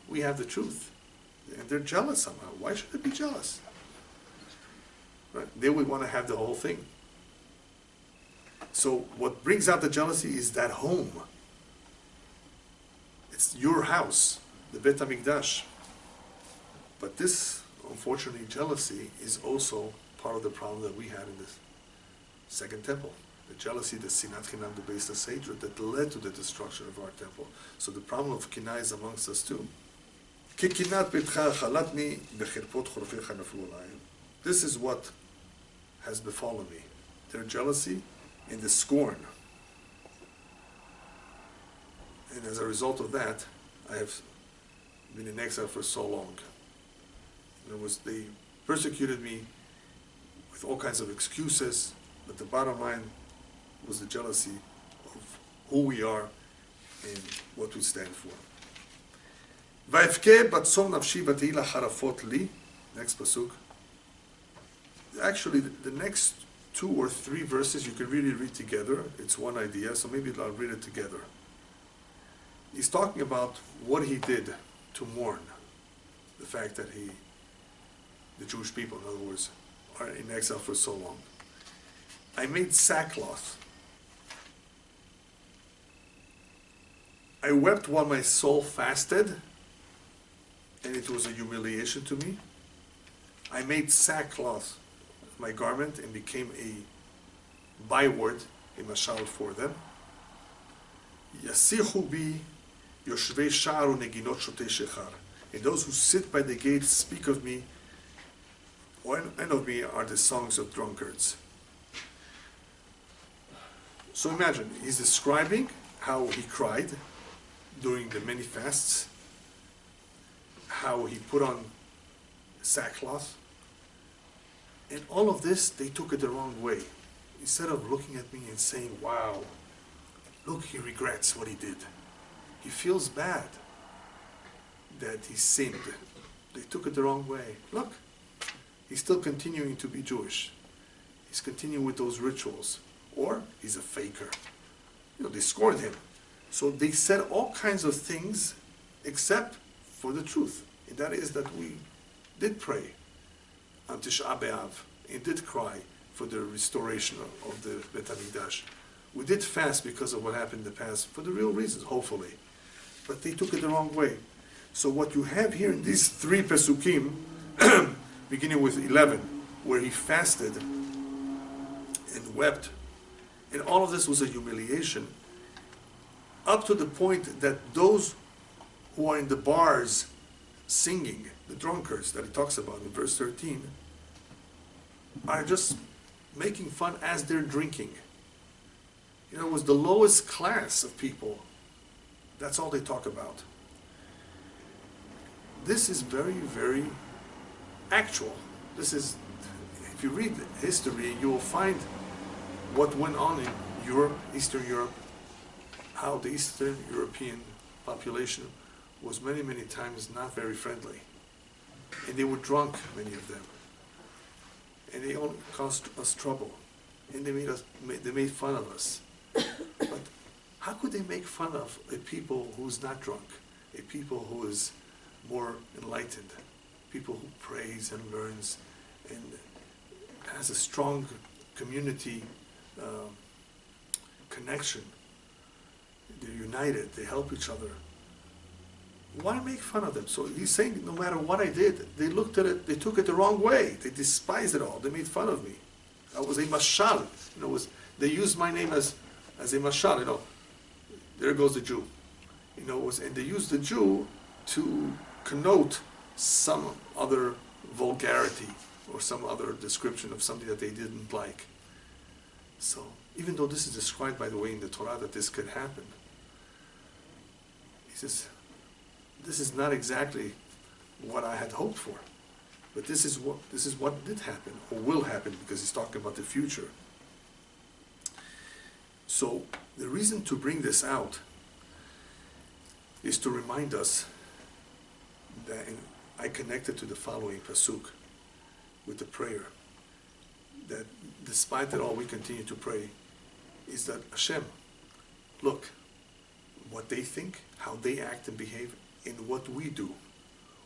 we have the truth. And they're jealous somehow. Why should they be jealous? Right? They would want to have the whole thing. So what brings out the jealousy is that home. It's your house, the Bet HaMikdash. But this, unfortunately, jealousy is also part of the problem that we had in this second temple. The jealousy, the sinat chinam, the baseless hatred that led to the destruction of our temple. So the problem of kinah is amongst us too. This is what has befallen me. Their jealousy and the scorn. And as a result of that, I have been in exile for so long. In other words, they persecuted me with all kinds of excuses, but the bottom line was the jealousy of who we are and what we stand for. Next pasuk. Actually, the next 2 or 3 verses you can really read together. It's one idea, so maybe I'll read it together. He's talking about what he did to mourn the fact that the Jewish people, in other words, are in exile for so long. I made sackcloth. I wept while my soul fasted, and it was a humiliation to me. I made sackcloth my garment and became a byword, a mashal for them. Yasichu bi yoshvei sha'ar uneginot shotei shechar. And those who sit by the gates speak of me, and of me are the songs of drunkards. So imagine, he's describing how he cried during the many fasts, how he put on sackcloth, and all of this, they took it the wrong way. Instead of looking at me and saying, wow, look, he regrets what he did. He feels bad. that he sinned. They took it the wrong way. Look, he's still continuing to be Jewish. He's continuing with those rituals. Or he's a faker. They scorned him. So they said all kinds of things except for the truth. And that is that we did pray on Tisha B'Av and did cry for the restoration of the Bet HaMikdash. We did fast because of what happened in the past for the real reasons, hopefully. But they took it the wrong way. So what you have here in these 3 Pesukim, beginning with 11, where he fasted and wept, and all of this was a humiliation, up to the point that those who are in the bars singing, the drunkards that he talks about in verse 13, are just making fun as they're drinking. It was the lowest class of people. That's all they talk about. This is very, very actual. This is, if you read history, you will find what went on in Europe, Eastern Europe, how the Eastern European population was many, many times not very friendly. And they were drunk, many of them. And they all caused us trouble. And they made fun of us. But how could they make fun of a people who's not drunk, a people who is more enlightened, people who prays and learns and has a strong community connection? They're united, they help each other. Why make fun of them? So he's saying, no matter what I did, they looked at it, they took it the wrong way. They despised it all. They made fun of me. I was a mashal. They used my name as a mashal. There goes the Jew. And they used the Jew to connote some other vulgarity or some other description of something that they didn't like. So even though this is described, by the way, in the Torah that this could happen, he says, this is not exactly what I had hoped for, but this is what did happen or will happen, because he's talking about the future. So the reason to bring this out is to remind us that I connected to the following pasuk with the prayer, that despite it all we continue to pray, is that Hashem, look, what they think, how they act and behave, and what we do.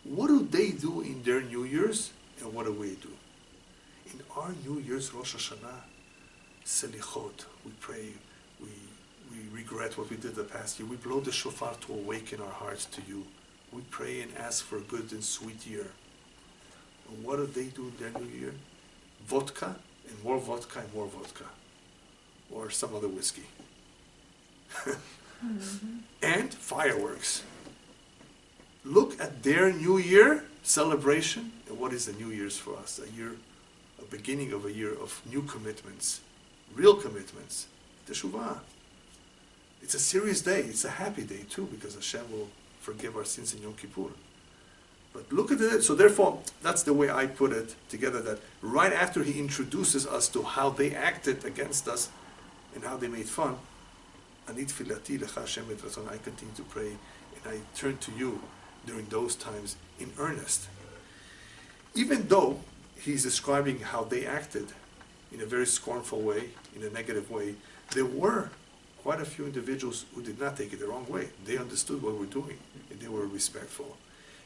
What do they do in their New Year's, and what do we do? In our New Year's, Rosh Hashanah, Selichot, we pray, we regret what we did the past year. We blow the shofar to awaken our hearts to you. We pray and ask for a good and sweet year. And what do they do in their New Year? Vodka, and more vodka, and more vodka. Or some other whiskey. And fireworks. Look at their New Year celebration, and what is the New Year's for us? A beginning of a year of new commitments, real commitments, Teshuvah. It's a serious day. It's a happy day too, because Hashem will forgive our sins in Yom Kippur. But look at it. So therefore, that's the way I put it together, that right after he introduces us to how they acted against us and how they made fun, Anit filati lecha Hashem et ratzon, I continue to pray and I turn to you during those times in earnest. Even though he's describing how they acted in a very scornful way, in a negative way, there were quite a few individuals who did not take it the wrong way. They understood what we're doing, and they were respectful.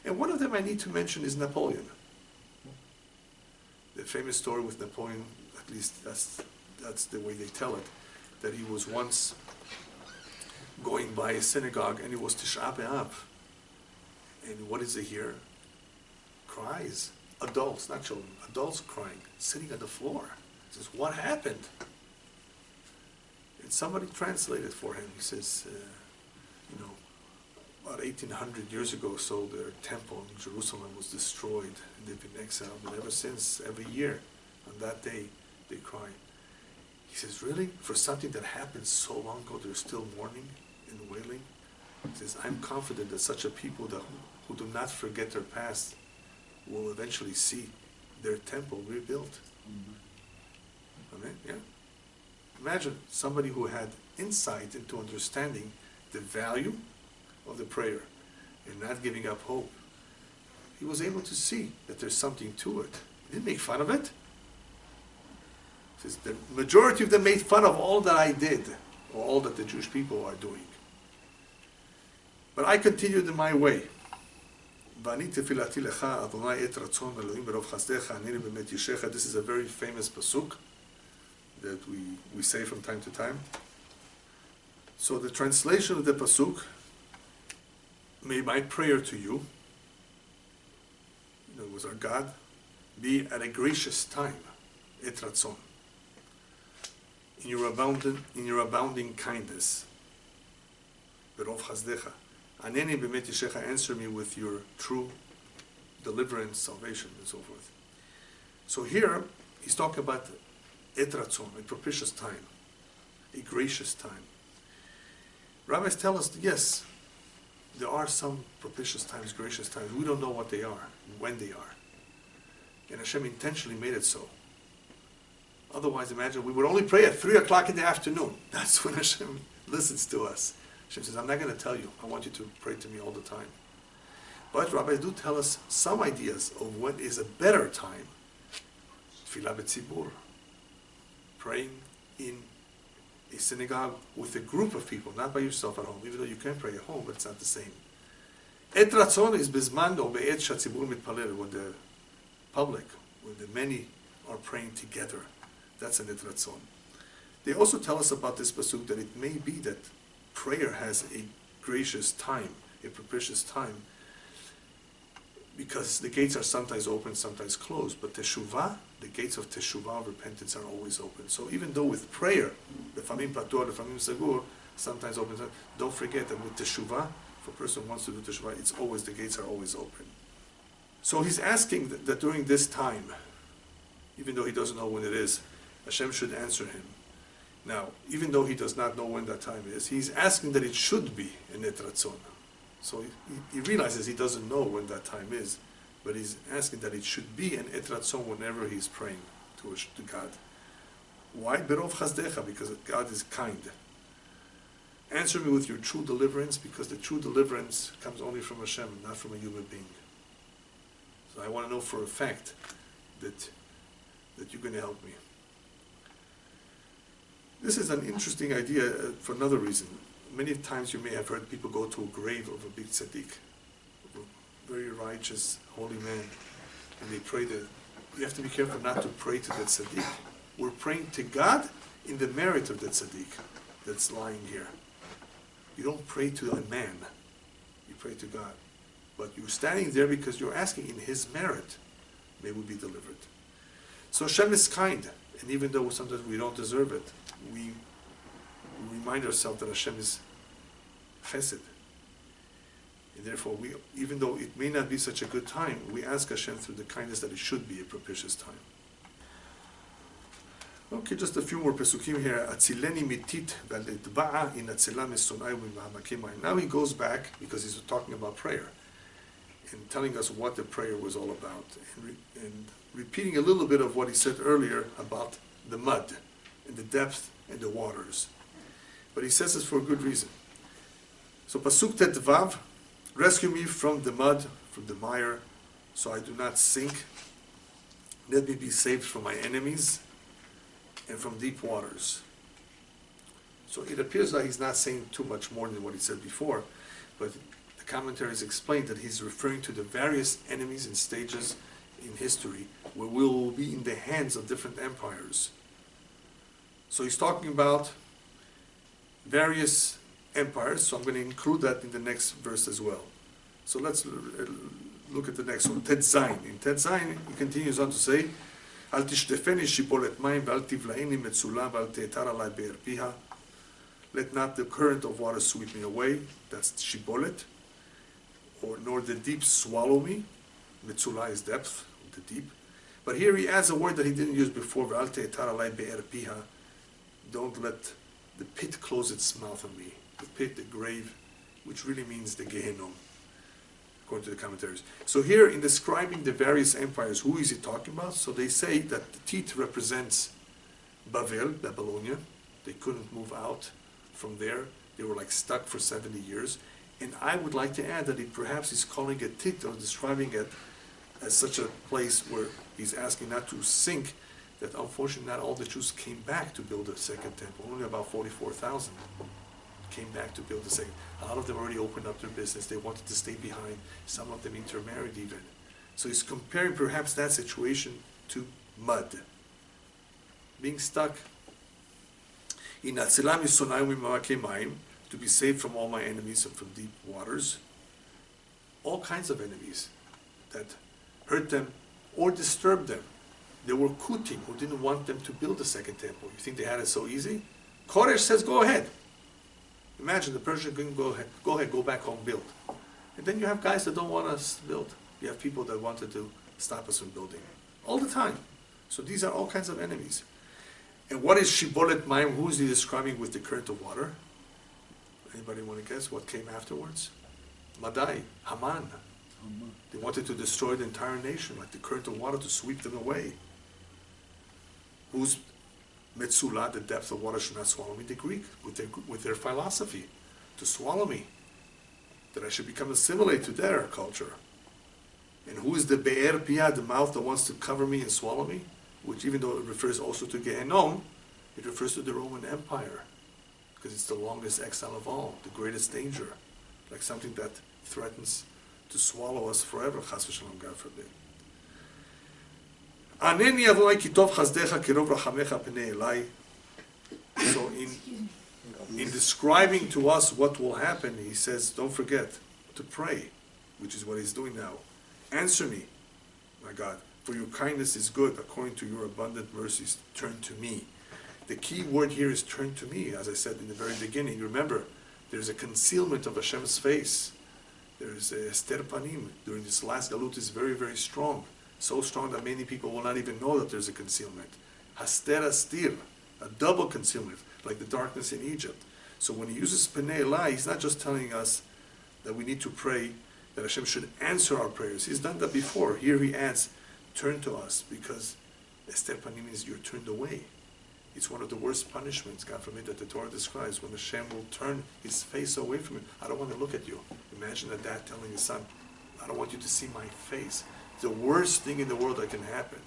And one of them I need to mention is Napoleon. The famous story with Napoleon, at least that's the way they tell it, that he was once going by a synagogue, and it was Tisha B'Av. And what is it here? Cries. Adults, not children, adults crying, sitting on the floor. He says, what happened? And somebody translated for him. He says, about 1800 years ago or so, their temple in Jerusalem was destroyed, and they've been exiled. And ever since, every year, on that day, they cry. He says, really? For something that happened so long ago, they're still mourning and wailing? He says, I'm confident that such a people who do not forget their past will eventually see their temple rebuilt. Mm-hmm. Amen? Yeah? Imagine somebody who had insight into understanding the value of the prayer You're not giving up hope. He was able to see that there's something to it. He didn't make fun of it. He says, the majority of them made fun of all that I did, or all that the Jewish people are doing. But I continued in my way. This is a very famous pasuk that we say from time to time. So the translation of the pasuk, may my prayer to you, in other words, our God, be at a gracious time, et ratzon, in your abounding kindness, berov chasdecha. Aneni b'met yishecha, answer me with your true deliverance, salvation, and so forth. So here, he's talking about et ratzon, a propitious time, a gracious time. Rabbis tell us, yes, there are some propitious times, gracious times. We don't know what they are, when they are. And Hashem intentionally made it so. Otherwise, imagine, we would only pray at 3 o'clock in the afternoon. That's when Hashem listens to us. Hashem says, I'm not going to tell you. I want you to pray to me all the time. But rabbis do tell us some ideas of what is a better time. Tfilah b'tzibur, praying in a synagogue with a group of people, not by yourself at home, even though you can pray at home, but it's not the same. Et ratzon is bizman o be'et shatzibur mitpalel, when the public, when the many are praying together. That's an et ratzon. They also tell us about this pasuk that it may be that prayer has a gracious time, a propitious time, because the gates are sometimes open, sometimes closed. But teshuvah, the gates of teshuvah, repentance, are always open. So even though with prayer, lefamim patur, lefamim sagur, sometimes open, don't forget that with teshuvah, if a person wants to do teshuvah, it's always, the gates are always open. So he's asking that during this time, even though he doesn't know when it is, Hashem should answer him. Now, even though he does not know when that time is, he's asking that it should be an et ratzon. So he realizes he doesn't know when that time is, but he's asking that it should be an et ratzon whenever he's praying to God. Why? Berov chasdecha, because God is kind. Answer me with your true deliverance, because the true deliverance comes only from Hashem, not from a human being. So I want to know for a fact that you're going to help me. This is an interesting idea for another reason. Many times you may have heard people go to a grave of a big tzaddik, of a very righteous, holy man, and they pray that. You have to be careful not to pray to that tzaddik. We're praying to God in the merit of that tzaddik that's lying here. You don't pray to a man, you pray to God. But you're standing there because you're asking in His merit, may we be delivered. So Hashem is kind, and even though sometimes we don't deserve it, we remind ourselves that Hashem is chesed. And therefore, even though it may not be such a good time, we ask Hashem through the kindness that it should be a propitious time. Okay, just a few more pesukim here. Atzileni mitit v'ledba'a in atzila mesonai v'ma'amakim ma'im. Now he goes back, because he's talking about prayer, and telling us what the prayer was all about, and repeating a little bit of what he said earlier about the mud, and the depth, and the waters. But he says this for a good reason. So pasuk tet vav, rescue me from the mud, from the mire, so I do not sink. Let me be saved from my enemies, and from deep waters. So it appears that he's not saying too much more than what he said before, but the commentaries explain that he's referring to the various enemies and stages in history where we will be in the hands of different empires. So he's talking about various empires, so I'm going to include that in the next verse as well. So let's look at the next one, Tet Zayin. In Tet Zayin, he continues on to say, Al tishtefeni shibolet mayim v'al tivlaini metzula v'al te'etar alai be'er piha. Let not the current of water sweep me away, that's shibolet, or nor the deep swallow me. Metzula is depth, the deep. But here he adds a word that he didn't use before, v'al te'etar alai be'er piha. Don't let the pit close its mouth on me. The pit, the grave, which really means the Gehenom, according to the commentaries. So here, in describing the various empires, who is he talking about? So they say that the teeth represents Bavel, Babylonia. They couldn't move out from there. They were like stuck for 70 years. And I would like to add that he perhaps is calling it tit, or describing it as such a place where he's asking not to sink, that unfortunately not all the Jews came back to build a second temple. Only about 44,000 came back to build a second. A lot of them already opened up their business. They wanted to stay behind. Some of them intermarried even. So he's comparing perhaps that situation to mud. Being stuck. In Atzilam Yisonayim Mimawakei Mayim, to be saved from all my enemies and from deep waters. All kinds of enemies that hurt them or disturbed them. There were Kutim who didn't want them to build a second temple. You think they had it so easy? Koresh says, go ahead. Imagine the Persian king, go ahead, go back home, build. And then you have guys that don't want us to build. You have people that wanted to stop us from building. All the time. So these are all kinds of enemies. And what is Shibolet Mayim? Who is he describing with the current of water? Anybody want to guess what came afterwards? Madai, Haman. They wanted to destroy the entire nation, like the current of water, to sweep them away. Who's Metzula, the depth of water should not swallow me? The Greek, with their philosophy, to swallow me, that I should become assimilated to their culture. And who is the Be'er Piyah, the mouth that wants to cover me and swallow me? Which, even though it refers also to Gehenom, it refers to the Roman Empire, because it's the longest exile of all, the greatest danger, like something that threatens to swallow us forever, chas v'shalom, God forbid. Aneni Adonai kitov chazdecha kirov rachamecha pnei elai. So in describing to us what will happen, he says, don't forget to pray, which is what he's doing now. Answer me, my God, for your kindness is good, according to your abundant mercies, turn to me. The key word here is turn to me, as I said in the very beginning. Remember, there's a concealment of Hashem's face. There is a ester panim during this last galut is very, very strong. So strong that many people will not even know that there's a concealment. Haster astir, a double concealment, like the darkness in Egypt. So when he uses Pnei Elai, he's not just telling us that we need to pray, that Hashem should answer our prayers. He's done that before. Here he adds, turn to us, because ester panim means you're turned away. It's one of the worst punishments, God forbid, that the Torah describes, when Hashem will turn his face away from you. I don't want to look at you. Imagine a dad telling his son, I don't want you to see my face. It's the worst thing in the world that can happen.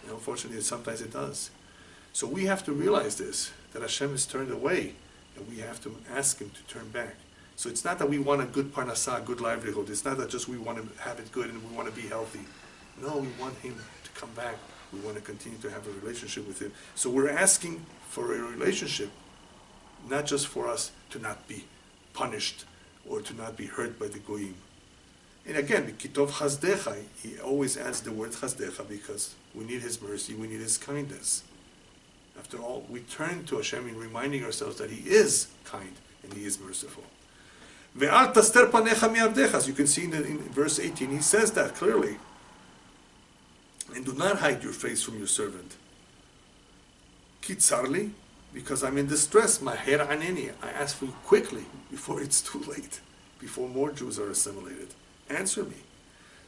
And unfortunately, sometimes it does. So we have to realize this, that Hashem is turned away, and we have to ask him to turn back. So it's not that we want a good parnasah, a good livelihood. It's not that just we want to have it good and we want to be healthy. No, we want him to come back. We want to continue to have a relationship with him. So we're asking for a relationship, not just for us to not be punished or to not be hurt by the goyim. And again, kitov chazdecha, he always adds the word chazdecha because we need his mercy, we need his kindness. After all, we turn to Hashem in reminding ourselves that he is kind and he is merciful. Ve'al taster panecha mi'avdecha, as you can see in verse 18, he says that clearly. And do not hide your face from your servant. Kitzarli, because I'm in distress. Maher aneni, I ask for you quickly, before it's too late, before more Jews are assimilated. Answer me.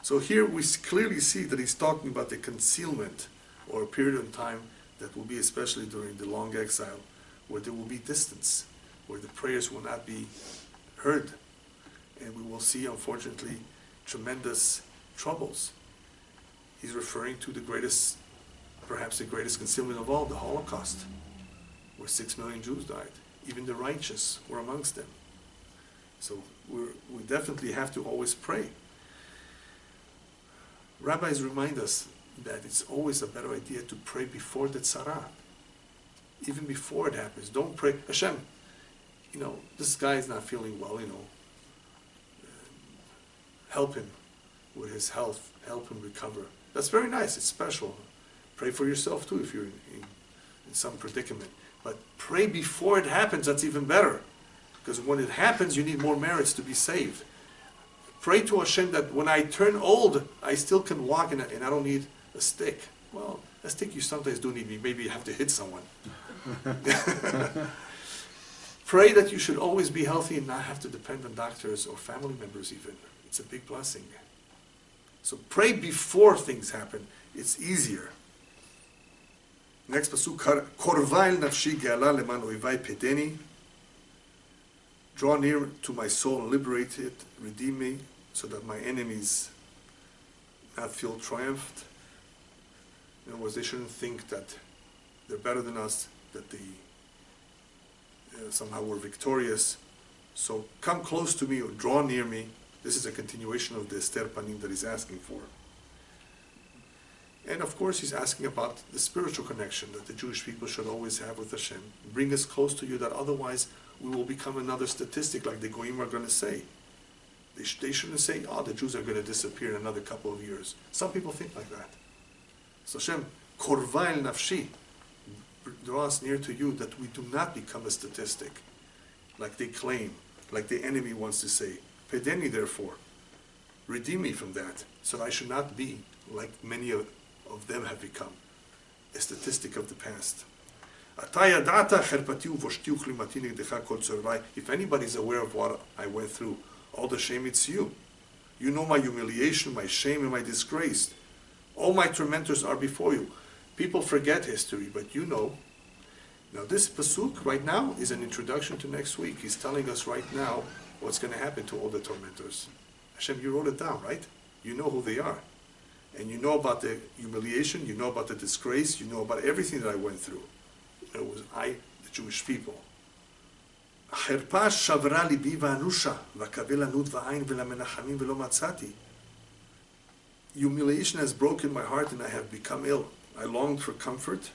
So here we clearly see that he's talking about the concealment, or a period of time that will be especially during the long exile, where there will be distance, where the prayers will not be heard, and we will see, unfortunately, tremendous troubles. He's referring to the greatest, perhaps the greatest concealment of all, the Holocaust, where 6 million Jews died. Even the righteous were amongst them. So we definitely have to always pray. Rabbis remind us that it's always a better idea to pray before the tzara, even before it happens. Don't pray, Hashem, this guy is not feeling well, help him with his health, help him recover. That's very nice, it's special. Pray for yourself too if you're in some predicament. But pray before it happens, that's even better. Because when it happens, you need more merits to be saved. Pray to Hashem that when I turn old, I still can walk and I don't need a stick. Well, a stick you sometimes do need, maybe you have to hit someone. Pray that you should always be healthy and not have to depend on doctors or family members even. It's a big blessing. So pray before things happen. It's easier. Next pasuk, Korvai nafshi ge'ala leman oivai pedeni. Draw near to my soul and liberate it, redeem me, so that my enemies not feel triumphed. In other words, they shouldn't think that they're better than us, that they somehow were victorious. So come close to me, or draw near me. This is a continuation of the Esther Panim that he's asking for. And of course, he's asking about the spiritual connection that the Jewish people should always have with Hashem. Bring us close to you, that otherwise we will become another statistic, like the Goyim are going to say. They shouldn't say, oh, the Jews are going to disappear in another couple of years. Some people think like that. So Hashem, korva el nafshi, draw us near to you, that we do not become a statistic, like they claim, like the enemy wants to say. Pedeni, therefore, redeem me from that, so that I should not be like many of them have become, a statistic of the past. If anybody's aware of what I went through, all the shame, it's you. You know my humiliation, my shame, and my disgrace. All my tormentors are before you. People forget history, but you know. Now this pasuk right now is an introduction to next week. He's telling us right now what's going to happen to all the tormentors. Hashem, you wrote it down, right? You know who they are. And you know about the humiliation, you know about the disgrace, you know about everything that I went through. It was I, the Jewish people. Humiliation has broken my heart and I have become ill. I longed for comfort,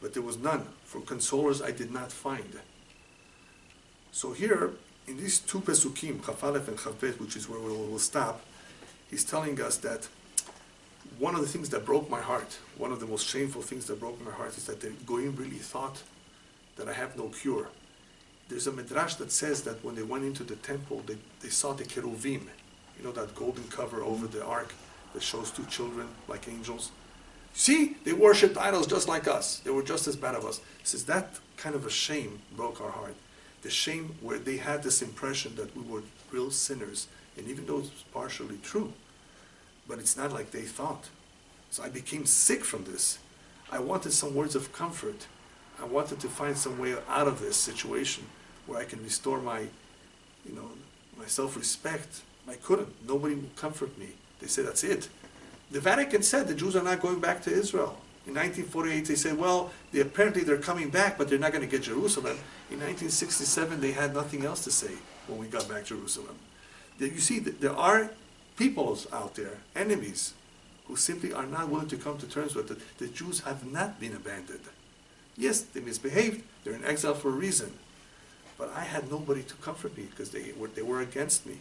but there was none. For consolers I did not find. So here, in these two pesukim, Chaf Aleph and Chaf Bet, which is where we'll stop, he's telling us that one of the things that broke my heart, one of the most shameful things that broke my heart, is that the Goyim really thought that I have no cure. There's a midrash that says that when they went into the temple, they saw the cheruvim, you know, that golden cover over the ark that shows two children like angels. See, they worshipped idols just like us. They were just as bad as us. He says that kind of a shame broke our heart. The shame where they had this impression that we were real sinners, and even though it's partially true, but it's not like they thought. So I became sick from this. I wanted some words of comfort. I wanted to find some way out of this situation where I can restore my self-respect. I couldn't. Nobody would comfort me. They said, that's it. The Vatican said the Jews are not going back to Israel. In 1948, they said, well, apparently they're coming back, but they're not going to get Jerusalem. In 1967, they had nothing else to say when we got back Jerusalem. You see, there are peoples out there, enemies, who simply are not willing to come to terms with it. The Jews have not been abandoned. Yes, they misbehaved. They're in exile for a reason. But I had nobody to comfort me because they were against me.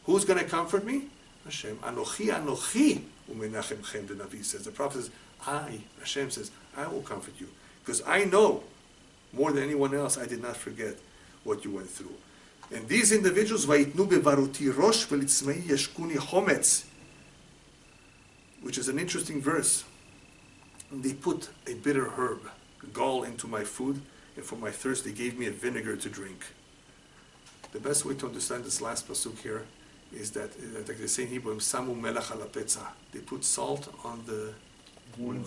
Who's going to comfort me? Hashem. Anochi, Anochi, umenachem chem, the Navi says. The prophet says, Hashem says, I will comfort you. Because I know, more than anyone else, I did not forget what you went through. And these individuals, vayitnu bevaruti rosh velitzmei yeshkuni chometz, which is an interesting verse. And they put a bitter herb, gall, into my food, and for my thirst they gave me a vinegar to drink. The best way to understand this last pasuk here is that, like they say in Hebrew, samu melach ala petza. They put salt on the wound.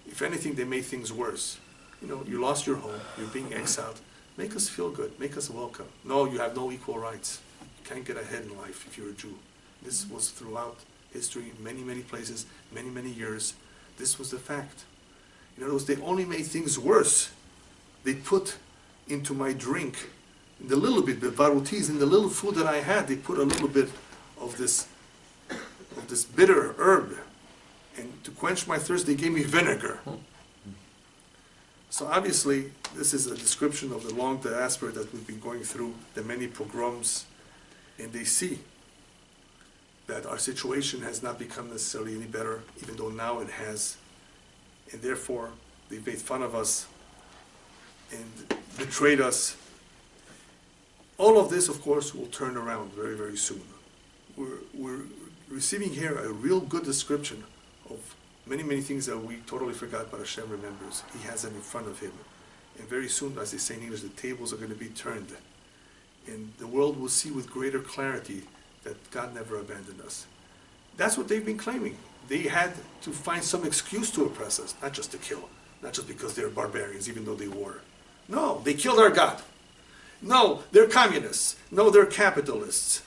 If anything, they made things worse. You know, you lost your home, you're being exiled. Make us feel good, make us welcome. No, you have no equal rights. You can't get ahead in life if you're a Jew. This was throughout history, many, many places, many, many years. This was the fact. In other words, they only made things worse. They put into my drink, in the little bit, the varutis, in the little food that I had, they put a little bit of this bitter herb. And to quench my thirst, they gave me vinegar. So obviously, this is a description of the long diaspora that we've been going through, the many pogroms, and they see that our situation has not become necessarily any better, even though now it has. And therefore, they made fun of us and betrayed us. All of this, of course, will turn around very, very soon. We're receiving here a real good description of many, many things that we totally forgot, but Hashem remembers. He has them in front of him. And very soon, as they say in English, the tables are going to be turned. And the world will see with greater clarity that God never abandoned us. That's what they've been claiming. They had to find some excuse to oppress us, not just to kill, not just because they're barbarians, even though they were. No, they killed our God. No, they're communists. No, they're capitalists.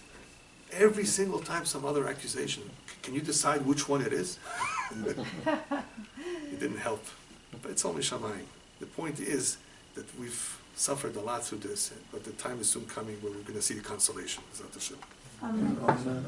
Every single time some other accusation. Can you decide which one it is? It didn't help. But it's only shamayim. The point is that we've suffered a lot through this, but the time is soon coming where we're going to see the consolation. Amen.